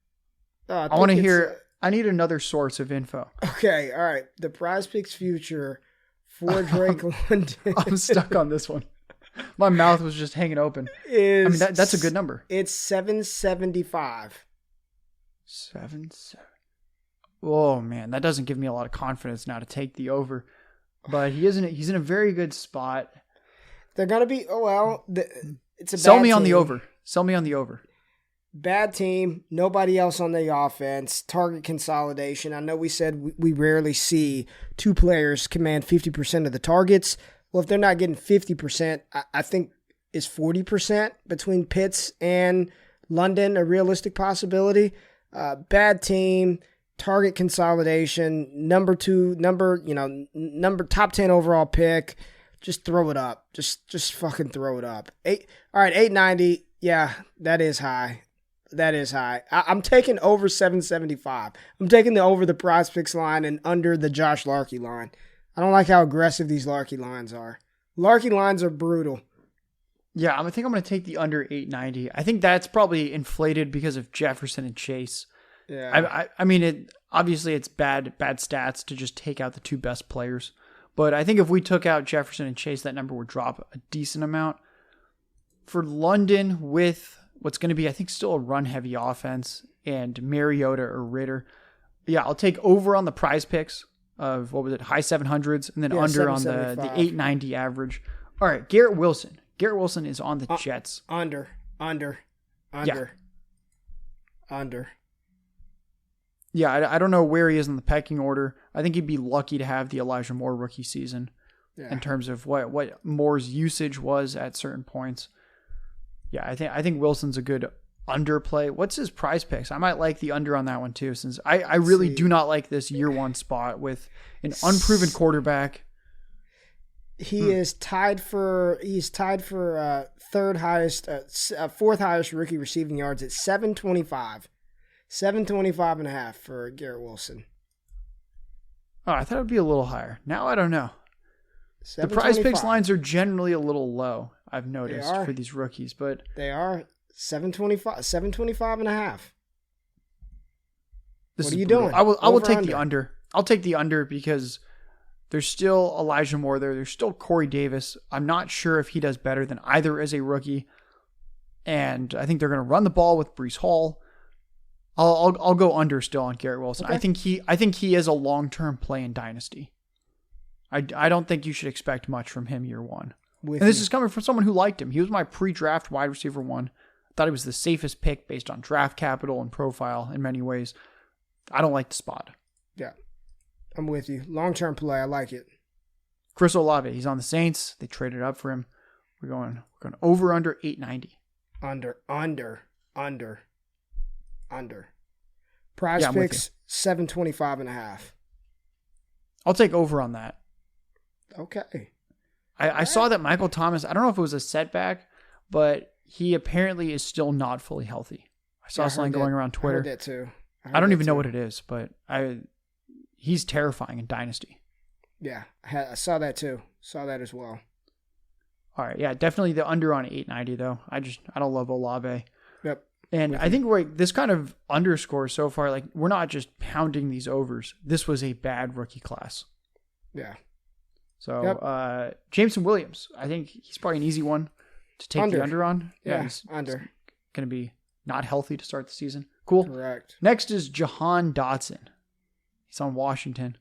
S3: I want to hear, I need another source of info.
S2: Okay, all right. The prize picks future for Drake London.
S3: I'm stuck on this one. My mouth was just hanging open. That's a good number.
S2: It's 775.
S3: 7. Oh man, that doesn't give me a lot of confidence now to take the over. But he's in a very good spot.
S2: They're gonna be. Oh well, it's a.
S3: Sell me
S2: bad
S3: on the
S2: team.
S3: over. Sell me on the over.
S2: Bad team, nobody else on the offense, target consolidation. I know we said we rarely see two players command 50% of the targets. Well, if they're not getting 50%, I think is 40% between Pitts and London a realistic possibility. Bad team, target consolidation, number top 10 overall pick. Just throw it up. Just fucking throw it up. All right, 890. Yeah, that is high. That is high. I'm taking over 775. I'm taking over the prize picks line and under the Josh Larky line. I don't like how aggressive these Larky lines are. Larky lines are brutal.
S3: Yeah, I think I'm going to take the under 890. I think that's probably inflated because of Jefferson and Chase.
S2: Yeah.
S3: I mean, obviously it's bad stats to just take out the two best players. But I think if we took out Jefferson and Chase, that number would drop a decent amount. For London with what's going to be, I think, still a run-heavy offense and Mariota or Ritter, yeah, I'll take over on the prize picks of, what was it, high 700s, and then under on the 890 average. All right, Garrett Wilson. Garrett Wilson is on the Jets.
S2: Under.
S3: Yeah, I don't know where he is in the pecking order. I think he'd be lucky to have the Elijah Moore rookie season in terms of what Moore's usage was at certain points. Yeah, I think Wilson's a good underplay. What's his prize picks? I might like the under on that one too, since I really do not like this year one spot with an unproven quarterback.
S2: He's tied for fourth highest rookie receiving yards at 725. 725 and a half for Garrett Wilson.
S3: Oh, I thought it would be a little higher. Now I don't know. The prize picks lines are generally a little low, I've noticed, for these rookies, but
S2: they are 725 and a half.
S3: What are you doing? I will take the under. I'll take the under because there's still Elijah Moore there. There's still Corey Davis. I'm not sure if he does better than either as a rookie. And I think they're going to run the ball with Breece Hall. I'll go under still on Garrett Wilson. Okay. I think he is a long-term play in Dynasty. I don't think you should expect much from him year one. This is coming from someone who liked him. He was my pre-draft wide receiver one. I thought he was the safest pick based on draft capital and profile in many ways. I don't like the spot.
S2: Yeah, I'm with you. Long-term play, I like it.
S3: Chris Olave, he's on the Saints. They traded up for him. We're going over under 890.
S2: Under. Prize picks 725 and a half.
S3: I'll take over on that.
S2: Okay.
S3: I saw that Michael Thomas, I don't know if it was a setback, but he apparently is still not fully healthy. I saw something going around Twitter.
S2: I heard that too.
S3: I don't even know what it is, but he's terrifying in Dynasty.
S2: Yeah, I saw that too. Saw that as well.
S3: All right, yeah, definitely the under on 890 though. I don't love Olave.
S2: Yep.
S3: And I think this kind of underscores so far, like, we're not just pounding these overs. This was a bad rookie class.
S2: Yeah.
S3: So, Jameson Williams, I think he's probably an easy one to take the under on.
S2: Yeah,
S3: he's
S2: under.
S3: Going to be not healthy to start the season. Cool.
S2: Correct.
S3: Next is Jahan Dotson. He's on Washington.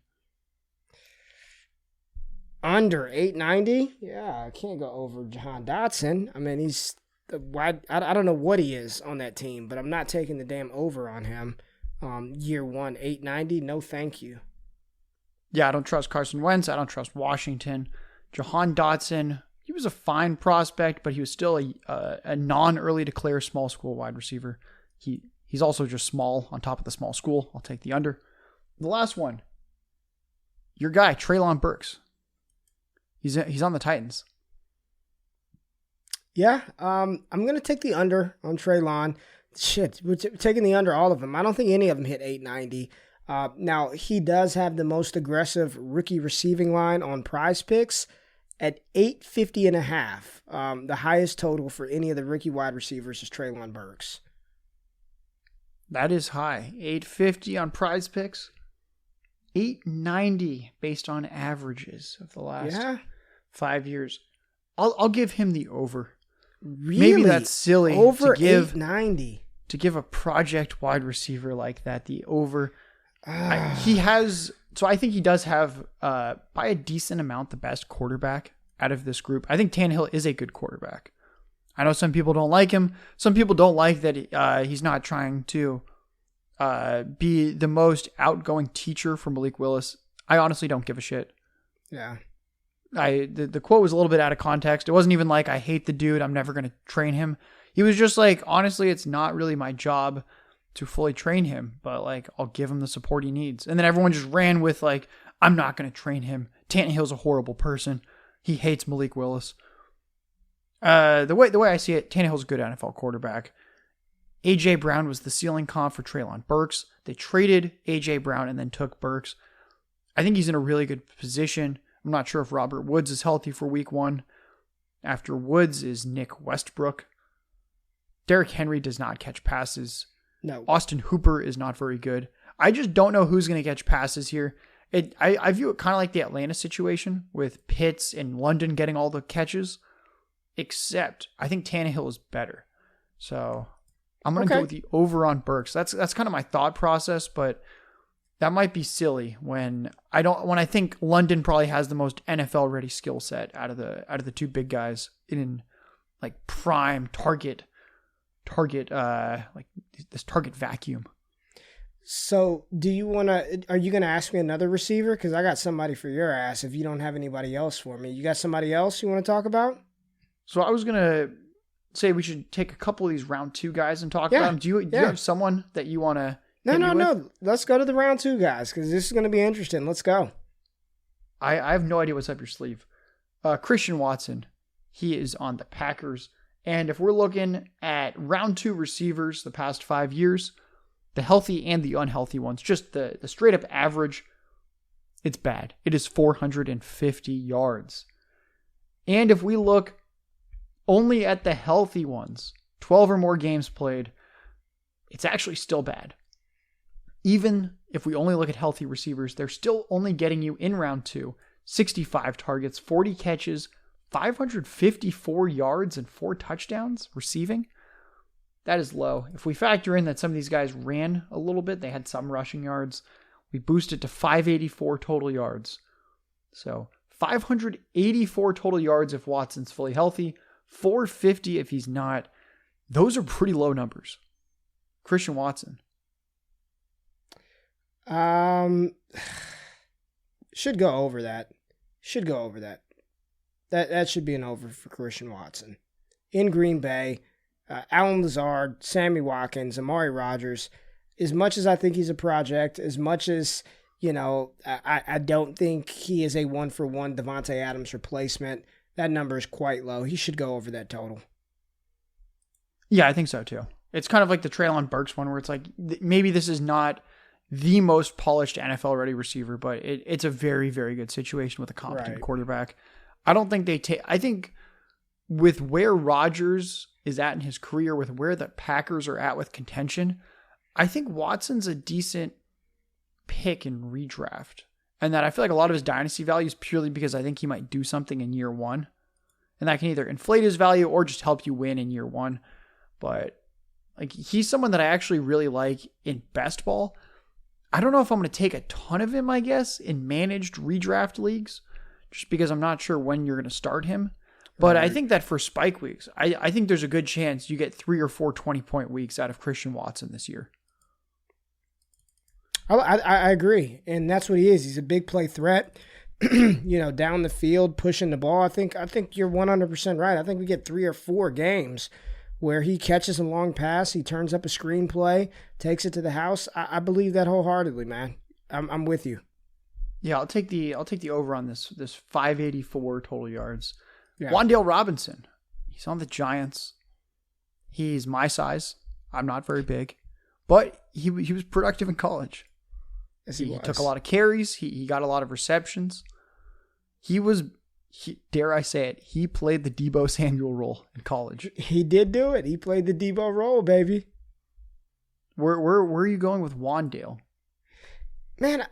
S2: Under 890? Yeah, I can't go over Jahan Dotson. I mean, he's wide. I don't know what he is on that team, but I'm not taking the damn over on him. Year one, 890. No, thank you.
S3: Yeah, I don't trust Carson Wentz. I don't trust Washington. Jahan Dotson, he was a fine prospect, but he was still a non-early declare small school wide receiver. He's also just small on top of the small school. I'll take the under. The last one, your guy, Treylon Burks. He's on the Titans.
S2: Yeah, I'm going to take the under on Treylon. Shit, we're taking the under all of them. I don't think any of them hit 890. Now, he does have the most aggressive rookie receiving line on Prize Picks at 850 and a half. The highest total for any of the rookie wide receivers is Treylon Burks.
S3: That is high. 850 on Prize Picks. 890 based on averages of the last 5 years. I'll give him the over.
S2: Really?
S3: Maybe that's silly
S2: over
S3: to give
S2: 890.
S3: To give a project wide receiver like that the over. He has, so I think he does have by a decent amount the best quarterback out of this group. I think Tannehill is a good quarterback. I know some people don't like him. Some people don't like that he's not trying to be the most outgoing teacher for Malik Willis. I honestly don't give a shit.
S2: Yeah.
S3: The quote was a little bit out of context. It wasn't even like, I hate the dude, I'm never going to train him. He was just like, honestly, it's not really my job to fully train him, but like, I'll give him the support he needs. And then everyone just ran with like, I'm not going to train him. Tannehill's a horrible person. He hates Malik Willis. The way I see it, Tannehill's a good NFL quarterback. A.J. Brown was the ceiling comp for Treylon Burks. They traded A.J. Brown and then took Burks. I think he's in a really good position. I'm not sure if Robert Woods is healthy for week 1. After Woods is Nick Westbrook. Derrick Henry does not catch passes.
S2: No.
S3: Austin Hooper is not very good. I just don't know who's going to catch passes here. I view it kind of like the Atlanta situation with Pitts and London getting all the catches. Except I think Tannehill is better. So I'm going to go with the over on Burks. That's kind of my thought process, but that might be silly when I think London probably has the most NFL ready skill set out of the two big guys in like prime target like this target vacuum.
S2: So are you going to ask me another receiver? Cause I got somebody for your ass. If you don't have anybody else for me, you got somebody else you want to talk about?
S3: So I was going to say we should take a couple of these round 2 guys and talk about them. Do you have someone that you want to?
S2: No. Let's go to the round 2 guys because this is going to be interesting. Let's go.
S3: I have no idea what's up your sleeve. Christian Watson, he is on the Packers. And if we're looking at round 2 receivers the past 5 years, the healthy and the unhealthy ones, just the straight up average, it's bad. It is 450 yards. And if we look only at the healthy ones, 12 or more games played, it's actually still bad. Even if we only look at healthy receivers, they're still only getting you in round 2, 65 targets, 40 catches, 554 yards, and 4 touchdowns receiving. That is low. If we factor in that some of these guys ran a little bit, they had some rushing yards, we boost it to 584 total yards. So 584 total yards if Watson's fully healthy, 450 if he's not. Those are pretty low numbers. Christian Watson.
S2: Should go over that. That should be an over for Christian Watson. In Green Bay, Alan Lazard, Sammy Watkins, Amari Rodgers, as much as I think he's a project, as much as, I don't think he is a 1-for-1 Devontae Adams replacement, that number is quite low. He should go over that total.
S3: Yeah, I think so too. It's kind of like the Treylon Burks one where it's like, maybe this is not the most polished NFL-ready receiver, but it's a very, very good situation with a competent quarterback. I don't think I think with where Rodgers is at in his career, with where the Packers are at with contention, I think Watson's a decent pick in redraft. And that I feel like a lot of his dynasty value is purely because I think he might do something in year 1. And that can either inflate his value or just help you win in year 1. But like he's someone that I actually really like in best ball. I don't know if I'm going to take a ton of him, I guess, in managed redraft leagues, just because I'm not sure when you're going to start him. But I think that for spike weeks, I think there's a good chance you get 3 or 4 20-point weeks out of Christian Watson this year.
S2: I agree, and that's what he is. He's a big play threat, down the field, pushing the ball. I think you're 100% right. I think we get 3 or 4 games where he catches a long pass, he turns up a screenplay, takes it to the house. I believe that wholeheartedly, man. I'm with you.
S3: Yeah, I'll take the over on this 584 total yards. Yeah. Wandel Robinson, he's on the Giants. He's my size. I'm not very big, but he was productive in college.
S2: Yes,
S3: he took a lot of carries. He got a lot of receptions. Dare I say it, he played the Deebo Samuel role in college.
S2: He did do it. He played the Deebo role, baby.
S3: Where are you going with Wandale?
S2: Man,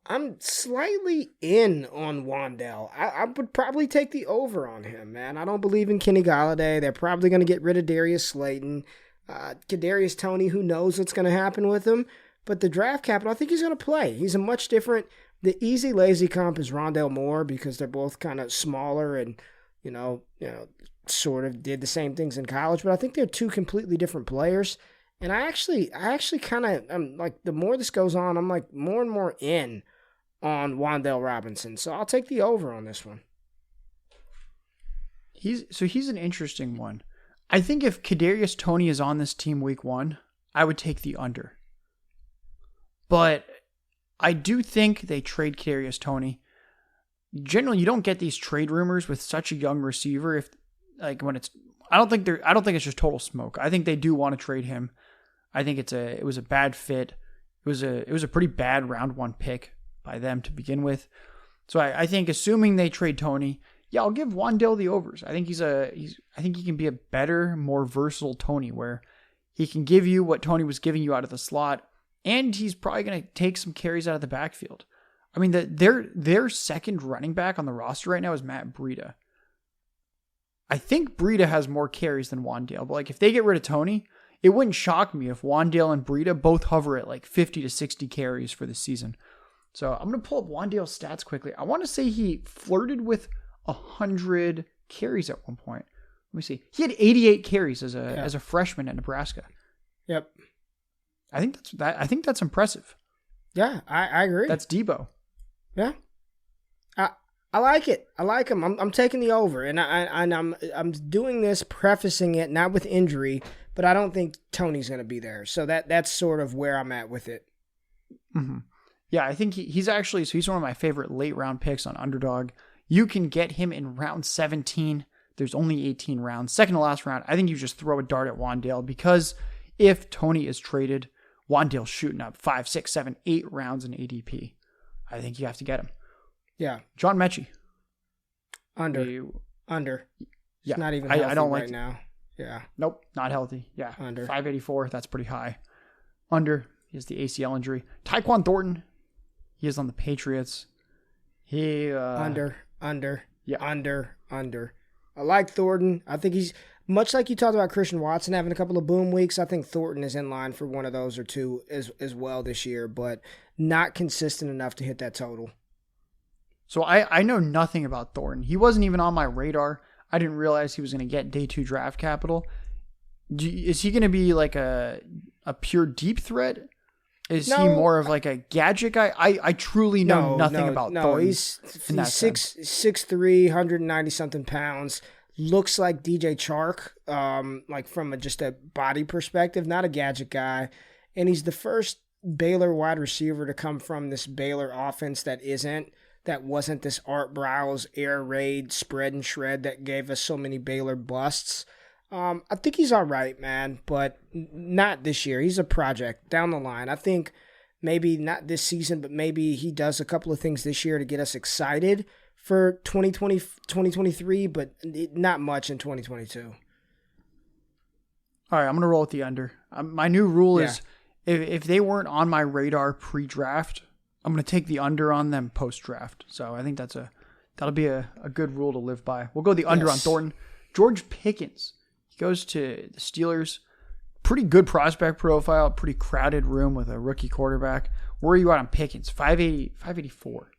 S2: I'm slightly in on Wandale. I would probably take the over on him, man. I don't believe in Kenny Golladay. They're probably going to get rid of Darius Slayton. Kadarius Toney, who knows what's going to happen with him. But the draft capital, I think he's going to play. He's a much different. The easy, lazy comp is Rondale Moore because they're both kind of smaller and, sort of did the same things in college, but I think they're two completely different players. And I actually kind of, I'm like, the more this goes on, I'm like more and more in on Wandel Robinson. So I'll take the over on this one.
S3: He's an interesting one. I think if Kadarius Toney is on this team week 1, I would take the under. But I do think they trade Kadarius Toney. Generally, you don't get these trade rumors with such a young receiver. I don't think it's just total smoke. I think they do want to trade him. I think it was a bad fit. It was a pretty bad round 1 pick by them to begin with. So I think assuming they trade Toney, yeah, I'll give Wandel the overs. I think I think he can be a better, more versatile Toney, where he can give you what Toney was giving you out of the slot, and he's probably going to take some carries out of the backfield. I mean, their second running back on the roster right now is Matt Breida. I think Breida has more carries than Wandale, but if they get rid of Toney, it wouldn't shock me if Wandale and Breida both hover at 50 to 60 carries for the season. So I'm going to pull up Wandale's stats quickly. I want to say he flirted with 100 carries at one point. Let me see. He had 88 carries as a freshman at Nebraska.
S2: Yep.
S3: I think that's impressive.
S2: Yeah, I agree.
S3: That's Debo.
S2: Yeah. I like it. I like him. I'm taking the over, and I'm doing this prefacing it not with injury, but I don't think Toney's going to be there. So that's sort of where I'm at with it.
S3: Mm-hmm. Yeah, I think he's one of my favorite late round picks on Underdog. You can get him in round 17. There's only 18 rounds. Second to last round, I think you just throw a dart at Wandale, because if Toney is traded, Wandale's shooting up 5, 6, 7, 8 rounds in ADP. I think you have to get him.
S2: Yeah.
S3: John Mechie.
S2: Under.
S3: Yeah.
S2: It's not even healthy
S3: I don't
S2: right now. Yeah.
S3: Nope, not healthy. Yeah.
S2: Under.
S3: 584, that's pretty high. Under. He has the ACL injury. Taekwon Thornton. He is on the Patriots.
S2: Under.
S3: Yeah.
S2: Under. I like Thornton. I think he's, much like you talked about Christian Watson having a couple of boom weeks, I think Thornton is in line for one of those or two as well this year, but not consistent enough to hit that total.
S3: So I know nothing about Thornton. He wasn't even on my radar. I didn't realize he was going to get day 2 draft capital. Is he going to be like a pure deep threat? Is he more of like a gadget guy? I truly know nothing about Thornton. No,
S2: he's 6'3", 190-something pounds. Looks like DJ Chark, from just a body perspective, not a gadget guy. And he's the first Baylor wide receiver to come from this Baylor offense that wasn't this Art Briles air raid spread and shred that gave us so many Baylor busts. I think he's all right, man, but not this year. He's a project down the line. I think maybe not this season, but maybe he does a couple of things this year to get us excited for 2023, but not much in 2022.
S3: All right, I'm going to roll with the under. My new rule is if they weren't on my radar pre-draft, I'm going to take the under on them post-draft. So I think that'll be a good rule to live by. We'll go the under on Thornton. George Pickens. He goes to the Steelers. Pretty good prospect profile. Pretty crowded room with a rookie quarterback. Where are you at on Pickens? 584.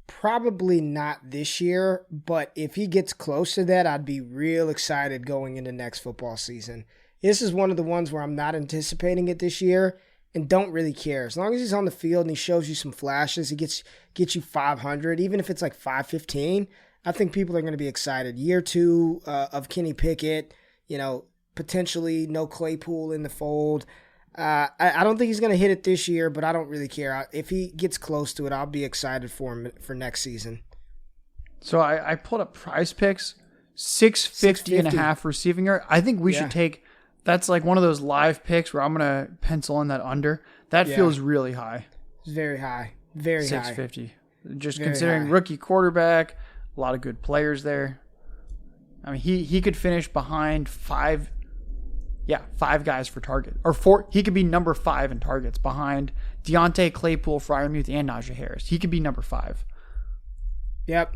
S2: Probably not this year, but if he gets close to that, I'd be real excited going into next football season. This is one of the ones where I'm not anticipating it this year and don't really care. As long as he's on the field and he shows you some flashes, he gets you 500, even if it's like 515, I think people are going to be excited. Year 2 of Kenny Pickett, potentially no Claypool in the fold. I don't think he's going to hit it this year, but I don't really care. If he gets close to it, I'll be excited for him for next season.
S3: So I pulled up Prize Picks, 650 and a half receiving yard. I think we should take, that's like one of those live picks where I'm going to pencil in that under. That feels really high.
S2: It's very high. Very
S3: 650.
S2: high.
S3: 650. Just very considering rookie quarterback, a lot of good players there. I mean, he could finish behind 5 guys for target. Or 4. He could be number 5 in targets behind Deontay, Claypool, Freiermuth, and Najee Harris. He could be number 5.
S2: Yep.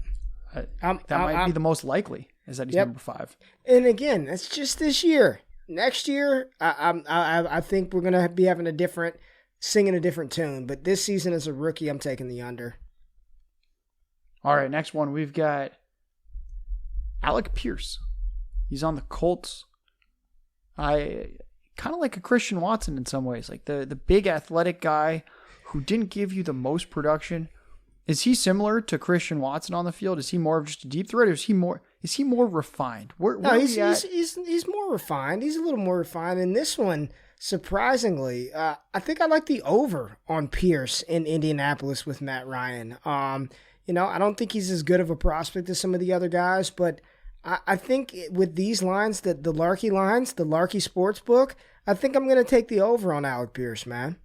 S3: That might be the most likely, is that he's number 5.
S2: And again, that's just this year. Next year, I think we're going to be singing a different tune. But this season as a rookie, I'm taking the under.
S3: All right, next one. We've got Alec Pierce. He's on the Colts. I kind of like a Christian Watson in some ways, like the big athletic guy who didn't give you the most production. Is he similar to Christian Watson on the field? Is he more of just a deep threat, or is he more refined?
S2: No, he's more refined. He's a little more refined. In this one, surprisingly, I think I like the over on Pierce in Indianapolis with Matt Ryan. I don't think he's as good of a prospect as some of the other guys, but I think with these lines, the Larky lines, the Larky Sports Book, I think I'm going to take the over on Alec Pierce, man.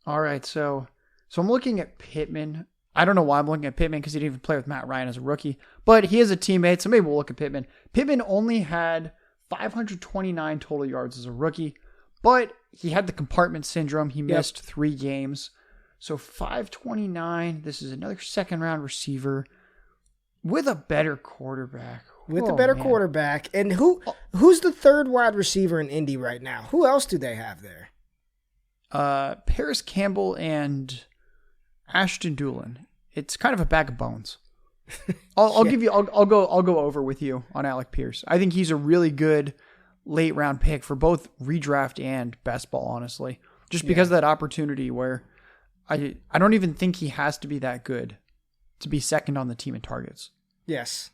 S3: All right, so I'm looking at Pittman. I don't know why I'm looking at Pittman because he didn't even play with Matt Ryan as a rookie, but he is a teammate, so maybe we'll look at Pittman. Pittman only had 529 total yards as a rookie, but he had the compartment syndrome. He missed 3 games. So 529, this is another second-round receiver with a better quarterback.
S2: Quarterback. And who's the third wide receiver in Indy right now? Who else do they have there?
S3: Paris Campbell and Ashton Doolin. It's kind of a bag of bones. I'll go over with you on Alec Pierce. I think he's a really good late round pick for both redraft and best ball, honestly. Just because of that opportunity where I don't even think he has to be that good to be second on the team in targets.
S2: Yes.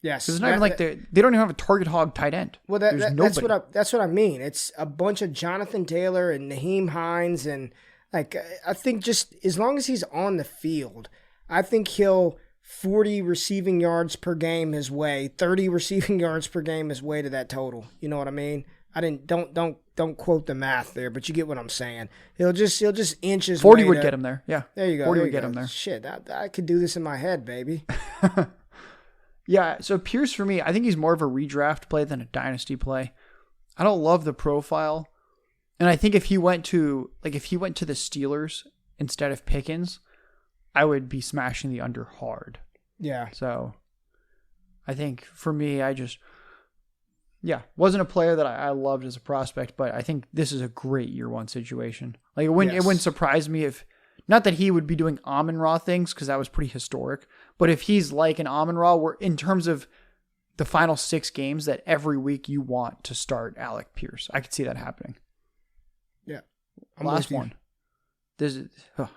S3: It's not even like they don't even have a target hog tight end.
S2: Well, that's what I mean. It's a bunch of Jonathan Taylor and Naheem Hines, and like I think just as long as he's on the field, I think he'll 40 receiving yards per game his way, 30 receiving yards per game his way to that total. You know what I mean? Don't quote the math there, but you get what I'm saying. He'll just inch his
S3: 40
S2: way
S3: would get him there. Yeah.
S2: There you go.
S3: 40 would get him there.
S2: Shit, I could do this in my head, baby.
S3: Yeah, so Pierce for me, I think he's more of a redraft play than a dynasty play. I don't love the profile. And I think if he went to the Steelers instead of Pickens, I would be smashing the under hard.
S2: Yeah.
S3: So I think for me, wasn't a player that I loved as a prospect, but I think this is a great year one situation. Like it wouldn't surprise me if, not that he would be doing Amon-Ra things because that was pretty historic, but if he's like an Amon-Ra, where in terms of the final 6 games that every week you want to start Alec Pierce, I could see that happening.
S2: Yeah.
S3: Last one. I'm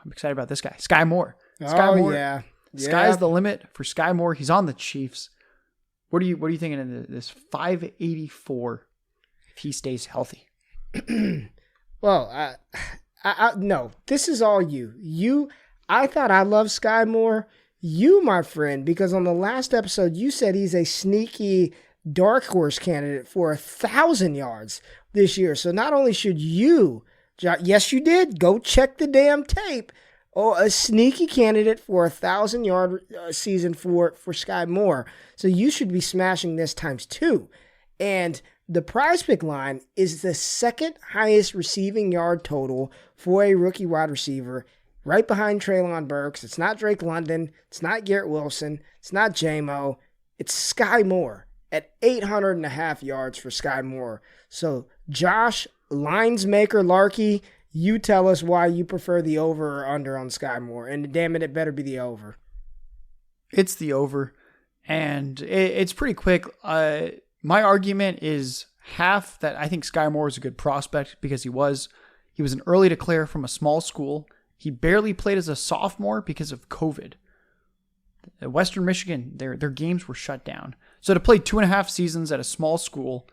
S3: excited about this guy, Skye Moore.
S2: Yeah.
S3: Sky's the limit for Skye Moore. He's on the Chiefs. What are you thinking of this 584 if he stays healthy?
S2: Well, no, this is all you. I thought I loved Skye Moore. You, my friend, because on the last episode you said he's a sneaky dark horse candidate for 1,000 yards this year. So not only should you, yes, you did. Go check the damn tape. Oh, a sneaky candidate for 1,000-yard season for Skye Moore. So you should be smashing this times 2. And the prize pick line is the second highest receiving yard total for a rookie wide receiver, right behind Treylon Burks. It's not Drake London. It's not Garrett Wilson. It's not J-Mo. It's Skye Moore at 800.5 yards for Skye Moore. So Josh, linesmaker Larky, you tell us why you prefer the over or under on Skye Moore. And damn it better be the over.
S3: It's the over. And it's pretty quick. My argument is half that I think Skye Moore is a good prospect because he was an early declare from a small school. He barely played as a sophomore because of COVID. Western Michigan, their games were shut down. So to play 2.5 seasons at a small school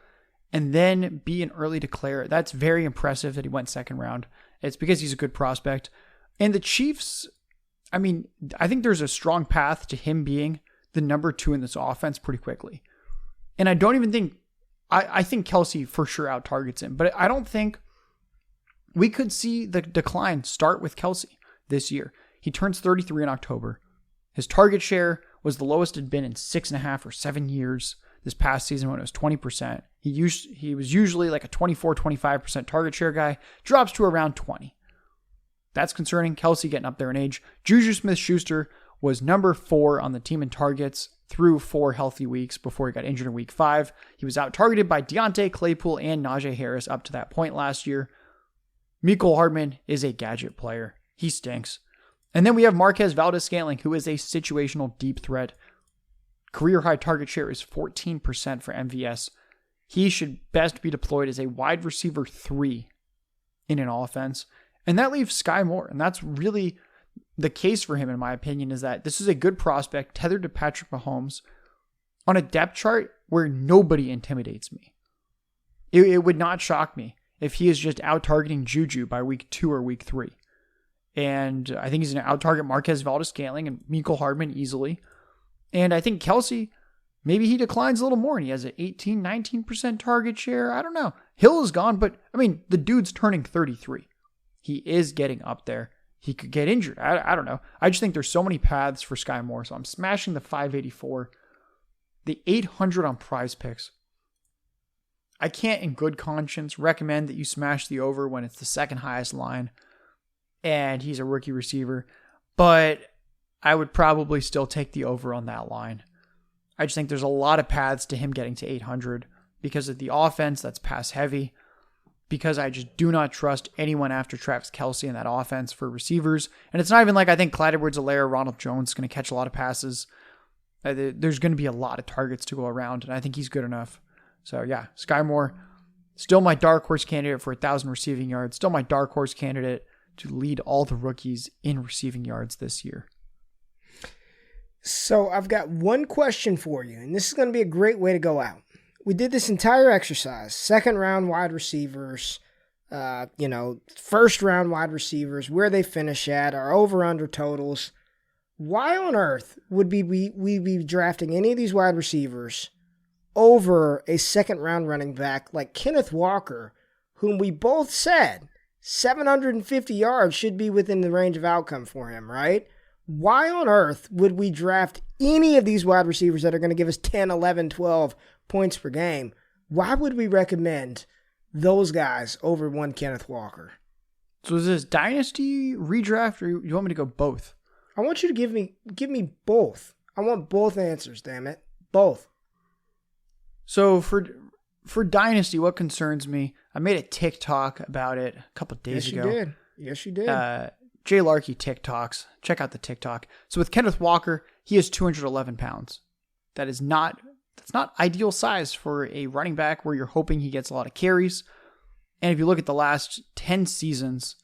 S3: and then be an early declare, that's very impressive that he went second round. It's because he's a good prospect. And the Chiefs, I mean, I think there's a strong path to him being the number 2 in this offense pretty quickly. And I don't even think, I think Kelsey for sure out targets him, but I don't think we could see the decline start with Kelsey this year. He turns 33 in October. His target share was the lowest it had been in 6.5 or 7 years this past season when it was 20%. He was usually like a 24, 25% target share guy, drops to around 20. That's concerning. Kelsey getting up there in age. Juju Smith-Schuster was number 4 on the team in targets through 4 healthy weeks before he got injured in week 5. He was out targeted by Deontay, Claypool, and Najee Harris up to that point last year. Mecole Hardman is a gadget player. He stinks. And then we have Marquez Valdes-Scantling, who is a situational deep threat. Career high target share is 14% for MVS. He should best be deployed as a wide receiver 3 in an offense. And that leaves Skye Moore. And that's really the case for him, in my opinion, is that this is a good prospect tethered to Patrick Mahomes on a depth chart where nobody intimidates me. It would not shock me if he is just out-targeting Juju by week 2 or week 3. And I think he's going to out-target Marquez Valdes-Scantling and Mecole Hardman easily. And I think Kelce, maybe he declines a little more and he has an 18, 19% target share. I don't know. Hill is gone, but I mean, the dude's turning 33. He is getting up there. He could get injured. I don't know. I just think there's so many paths for Skye Moore. So I'm smashing the 584, the 800 on Prize Picks. I can't in good conscience recommend that you smash the over when it's the second highest line and he's a rookie receiver, but I would probably still take the over on that line. I just think there's a lot of paths to him getting to 800 because of the offense that's pass heavy, because I just do not trust anyone after Travis Kelce in that offense for receivers. And it's not even like I think Clyde Edwards-Helaire, Ronald Jones is going to catch a lot of passes. There's going to be a lot of targets to go around, and I think he's good enough. So yeah, Skye Moore, still my dark horse candidate for 1,000 receiving yards, still my dark horse candidate to lead all the rookies in receiving yards this year.
S2: So I've got one question for you, and this is going to be a great way to go out. We did this entire exercise, second round wide receivers, first round wide receivers, where they finish at, our over-under totals. Why on earth would we be drafting any of these wide receivers over a second round running back like Kenneth Walker, whom we both said 750 yards should be within the range of outcome for him, right? Why on earth would we draft any of these wide receivers that are going to give us 10, 11, 12 points per game? Why would we recommend those guys over one Kenneth Walker?
S3: So is this dynasty redraft, or you want me to go both?
S2: I want you to give me both. I want both answers, damn it. Both.
S3: So for dynasty, what concerns me, I made a TikTok about it a couple of days ago.
S2: Yes, you did.
S3: Jay Larky TikToks. Check out the TikTok. So with Kenneth Walker, he is 211 pounds. That's not ideal size for a running back where you're hoping he gets a lot of carries. And if you look at the last 10 seasons,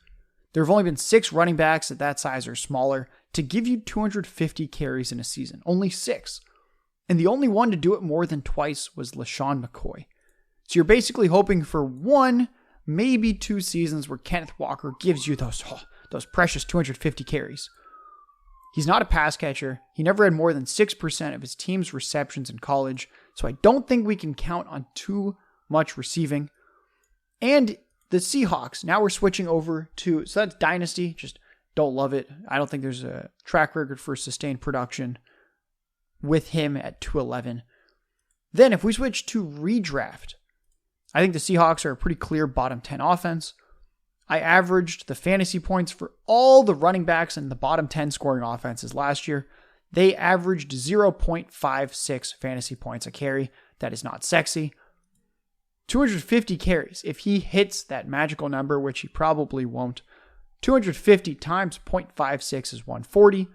S3: there have only been 6 running backs at that size or smaller to give you 250 carries in a season. Only 6. And the only one to do it more than twice was LaShawn McCoy. So you're basically hoping for 1, maybe 2 seasons where Kenneth Walker gives you those precious 250 carries. He's not a pass catcher. He never had more than 6% of his team's receptions in college, so I don't think we can count on too much receiving. And the Seahawks, now we're switching over to, so that's dynasty, just don't love it. I don't think there's a track record for sustained production with him at 211. Then if we switch to redraft, I think the Seahawks are a pretty clear bottom 10 offense. I averaged the fantasy points for all the running backs in the bottom 10 scoring offenses last year. They averaged 0.56 fantasy points a carry. That is not sexy. 250 carries. If he hits that magical number, which he probably won't, 250 times 0.56 is 140.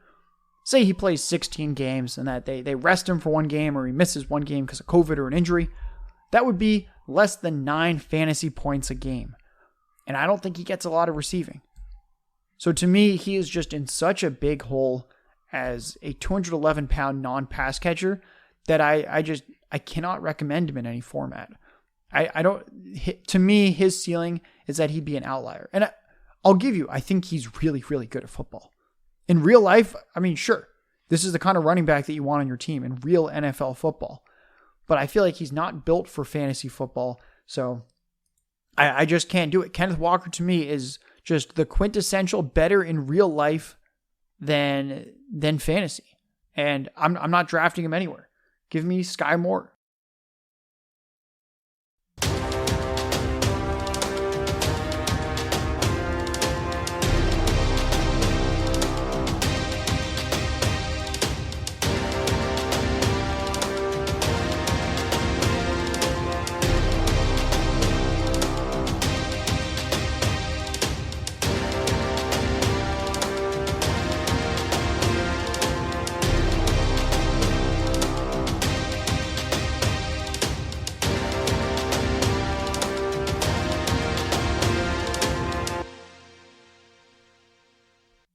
S3: Say he plays 16 games and that they rest him for one game or he misses one game because of COVID or an injury. That would be less than 9 fantasy points a game. And I don't think he gets a lot of receiving. So to me, he is just in such a big hole as a 211-pound non-pass catcher that I cannot recommend him in any format. To me, his ceiling is that he'd be an outlier. And I'll give you, I think he's really, really good at football. In real life, I mean, sure, this is the kind of running back that you want on your team in real NFL football. But I feel like he's not built for fantasy football, so I just can't do it. Kenneth Walker, to me, is just the quintessential better in real life than fantasy. And I'm not drafting him anywhere. Give me Skye Moore.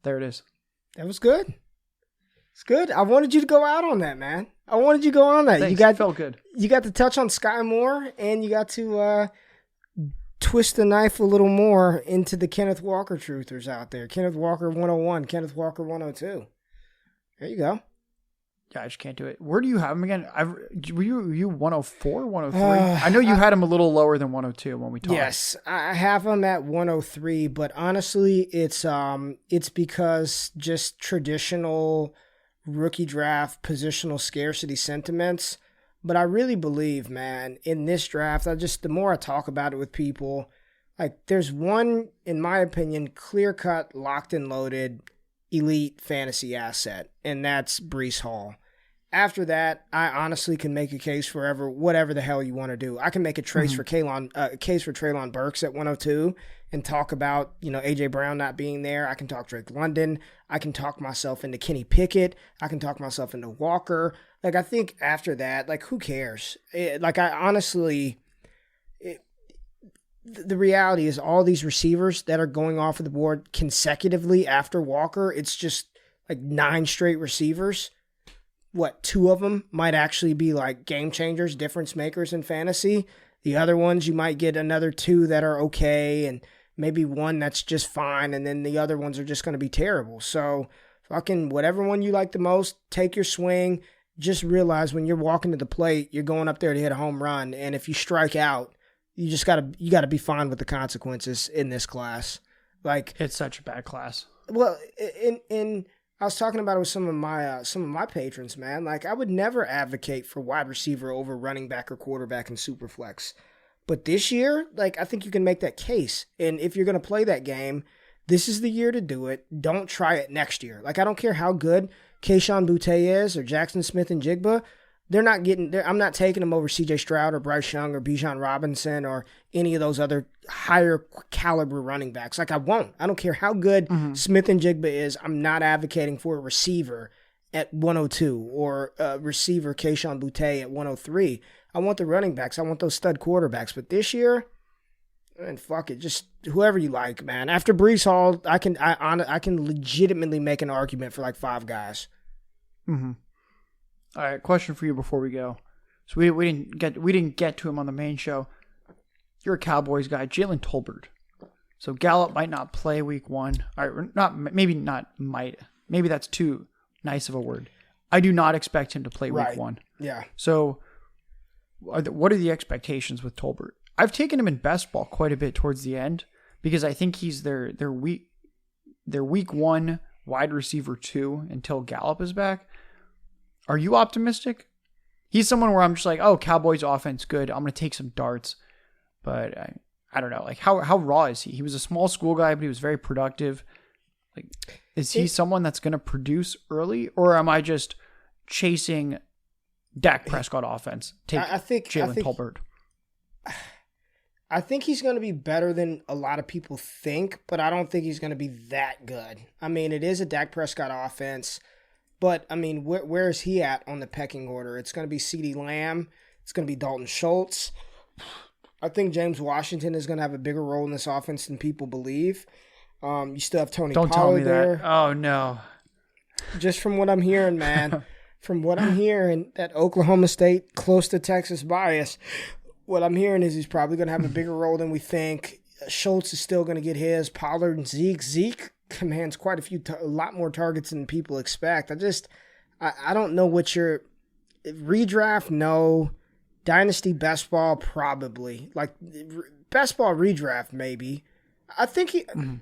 S3: There it is.
S2: That was good. It's good. I wanted you to go out on that, man. I wanted you to go on that.
S3: Thanks. Felt good.
S2: You got to touch on Skye Moore, and you got to twist the knife a little more into the Kenneth Walker truthers out there. Kenneth Walker 101, Kenneth Walker 102. There you go.
S3: Yeah, I just can't do it. Where do you have him again? Were you 104, 103? I know you had him a little lower than 102 when we talked.
S2: Yes, I have him at 103, but honestly, it's because just traditional rookie draft positional scarcity sentiments. But I really believe, man, in this draft, the more I talk about it with people, like there's one, in my opinion, clear-cut, locked and loaded, elite fantasy asset, and that's Breece Hall. After that, I honestly can make a case for whatever the hell you want to do. I can make a case for Treylon Burks at 102 and talk about, A.J. Brown not being there. I can talk Drake London. I can talk myself into Kenny Pickett. I can talk myself into Walker. Like, I think after that, like, who cares? The reality is all these receivers that are going off of the board consecutively after Walker, it's just like 9 straight receivers. 2 of them might actually be like game changers, difference makers in fantasy. The other ones, you might get another 2 that are okay and maybe 1 that's just fine. And then the other ones are just going to be terrible. So fucking whatever one you like the most, take your swing. Just realize when you're walking to the plate, you're going up there to hit a home run. And if you strike out, you just you gotta be fine with the consequences in this class. Like,
S3: it's such a bad class.
S2: Well, I was talking about it with some of my patrons, man. Like, I would never advocate for wide receiver over running back or quarterback in Superflex. But this year, like, I think you can make that case. And if you're going to play that game, this is the year to do it. Don't try it next year. Like, I don't care how good Kayshon Boutte is or Jackson Smith and Jigba. I'm not taking them over C.J. Stroud or Bryce Young or Bijan Robinson or any of those other higher caliber running backs. Like, I won't. I don't care how good Smith and Jigba is. I'm not advocating for a receiver at 102 or a receiver Kayshon Boutte at 103. I want the running backs. I want those stud quarterbacks. But this year, man, fuck it. Just whoever you like, man. After Breece Hall, I can legitimately make an argument for like 5 guys.
S3: Mm-hmm. All right, question for you before we go. So we didn't get to him on the main show. You're a Cowboys guy, Jalen Tolbert. So Gallup might not play week 1. All right, maybe that's too nice of a word. I do not expect him to play week 1.
S2: Yeah.
S3: So what are the expectations with Tolbert? I've taken him in best ball quite a bit towards the end because I think he's their week 1 wide receiver 2 until Gallup is back. Are you optimistic? He's someone where I'm just like, oh, Cowboys offense, good. I'm going to take some darts. But I don't know. Like, how raw is he? He was a small school guy, but he was very productive. Like, is he someone that's going to produce early? Or am I just chasing Dak Prescott offense? I think Jalen Tolbert.
S2: I think he's going to be better than a lot of people think, but I don't think he's going to be that good. I mean, it is a Dak Prescott offense. But, I mean, where is he at on the pecking order? It's going to be CeeDee Lamb. It's going to be Dalton Schultz. I think James Washington is going to have a bigger role in this offense than people believe. You still have Tony Pollard there. Don't tell me that.
S3: Oh, no.
S2: Just from what I'm hearing, man. From what I'm hearing, that Oklahoma State close to Texas bias, what I'm hearing is he's probably going to have a bigger role than we think. Schultz is still going to get his. Pollard and Zeke commands quite a lot more targets than people expect. I don't know what your redraft. No, dynasty best ball probably, like best ball redraft maybe. I think he. Mm-hmm.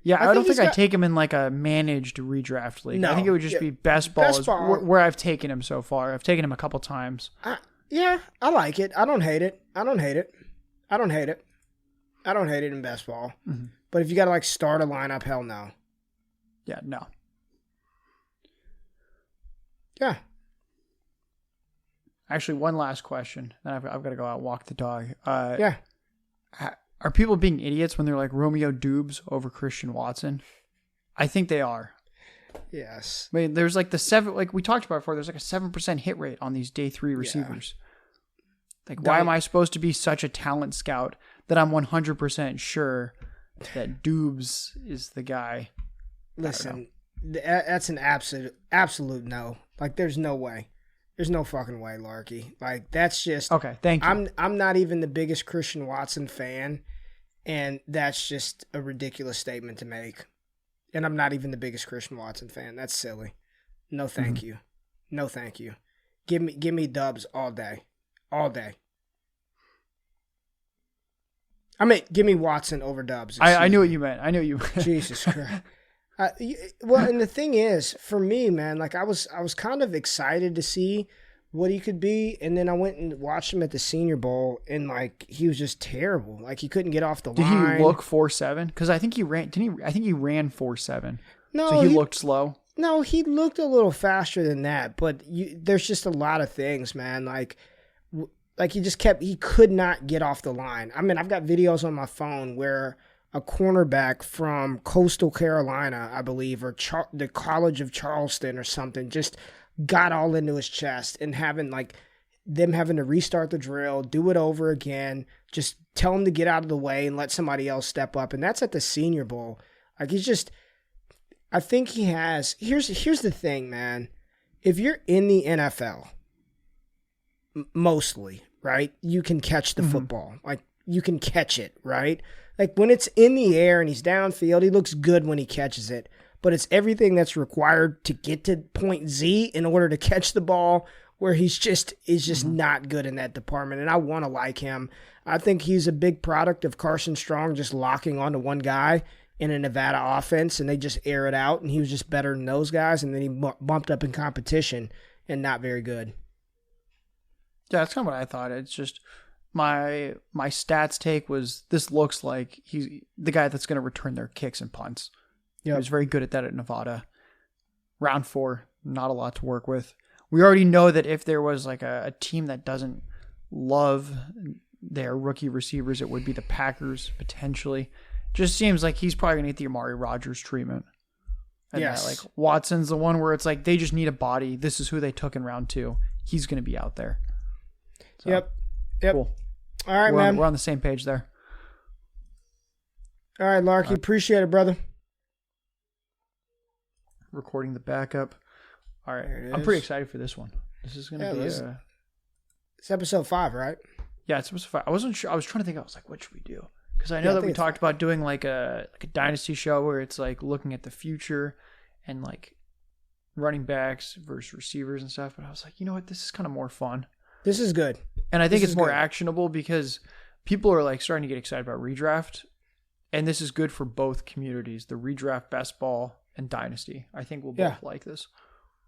S3: Yeah, I don't think I'd take him in like a managed redraft league. No, I think it would just be best ball where I've taken him so far. I've taken him a couple times.
S2: Yeah, I like it. I don't hate it in best ball. Mm-hmm. But if you got to like start a lineup, hell no.
S3: Yeah, no.
S2: Yeah.
S3: Actually, one last question. Then I've got to go out and walk the dog.
S2: Yeah.
S3: Are people being idiots when they're like Romeo Dubes over Christian Watson? I think they are.
S2: Yes.
S3: I mean, there's like like we talked about before, there's like a 7% hit rate on these day 3 receivers. Yeah. Like, why am I supposed to be such a talent scout that I'm 100% sure that Dubes is the guy?
S2: Listen, that's an absolute no. Like, there's no way. There's no fucking way, Larky. Like, that's just...
S3: Okay, thank you.
S2: I'm not even the biggest Christian Watson fan, and that's just a ridiculous statement to make. And I'm not even the biggest Christian Watson fan. That's silly. No, thank you. No, thank you. Give me Dubs all day. All day. I mean, give me Watson over Dubs.
S3: I knew what you meant. I knew you meant.
S2: Jesus Christ. Well, and the thing is, for me, man, like I was kind of excited to see what he could be, and then I went and watched him at the Senior Bowl, and like he was just terrible. Like he couldn't get off the line.
S3: Did he look 4.7? Because I think he ran. Didn't he? I think he ran 4.7.
S2: No,
S3: so he looked slow.
S2: No, he looked a little faster than that, but there's just a lot of things, man. Like he could not get off the line. I mean, I've got videos on my phone where a cornerback from Coastal Carolina, I believe, or the College of Charleston or something, just got all into his chest, and having to restart the drill, do it over again, just tell him to get out of the way and let somebody else step up. And that's at the Senior Bowl. Like he's just, I think he has, here's the thing, man. If you're in the NFL, mostly, right, you can catch the football. Like you can catch it, right? Like when it's in the air and he's downfield, he looks good when he catches it. But it's everything that's required to get to point Z in order to catch the ball, where is just not good in that department. And I want to like him. I think he's a big product of Carson Strong just locking onto one guy in a Nevada offense, and they just air it out, and he was just better than those guys, and then he bumped up in competition and not very good.
S3: Yeah, that's kind of what I thought. It's just my stats take was this looks like he's the guy that's going to return their kicks and punts. Yep. He was very good at that at Nevada. Round 4, not a lot to work with. We already know that if there was like a team that doesn't love their rookie receivers, it would be the Packers, potentially. Just seems like he's probably going to get the Amari Rodgers treatment. And
S2: yes.
S3: That, like Watson's the one where it's like they just need a body. This is who they took in round 2. He's going to be out there. So,
S2: Yep.
S3: Cool.
S2: All right, man.
S3: We're on the same page there.
S2: All right, Larky. Appreciate it, brother.
S3: Recording the backup. All right. I'm pretty excited for this one. This is going to be
S2: it's episode 5, right?
S3: Yeah, it's episode 5. I wasn't sure. I was trying to think. I was like, what should we do? Because I know that we talked about doing like a dynasty show where it's like looking at the future and like running backs versus receivers and stuff. But I was like, you know what? This is kind of more fun.
S2: This is good.
S3: And I think it's more actionable because people are like starting to get excited about redraft. And this is good for both communities, the redraft, best ball, and dynasty. I think we'll both like this.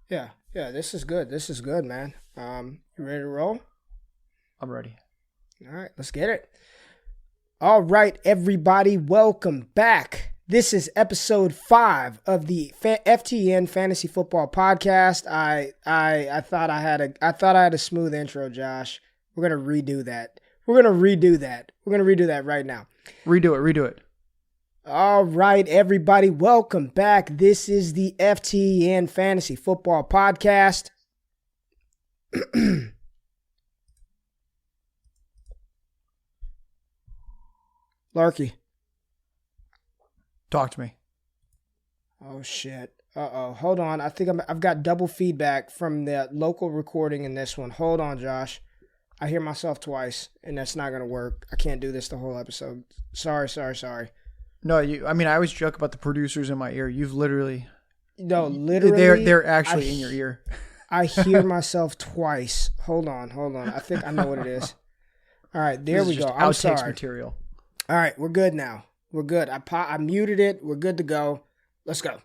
S2: Yeah. Yeah, this is good. This is good, man. You ready to roll?
S3: I'm ready.
S2: All right, let's get it. All right, everybody, welcome back. This is episode 5 of the FTN Fantasy Football Podcast. I thought I had a smooth intro, Josh. We're gonna redo that. We're gonna redo that right now.
S3: Redo it.
S2: All right, everybody, welcome back. This is the FTN Fantasy Football Podcast. Larky.
S3: Talk to me.
S2: Oh, shit. Uh-oh. Hold on. I think I've got double feedback from the local recording in this one. Hold on, Josh. I hear myself twice, and that's not going to work. I can't do this the whole episode. Sorry.
S3: No, I always joke about the producers in my ear. You've literally...
S2: No, literally...
S3: They're actually in your ear.
S2: I hear myself twice. Hold on. I think I know what it is. All right, there we go. I'm sorry.
S3: Outtakes material.
S2: All right, we're good now. We're good. I muted it. We're good to go. Let's go.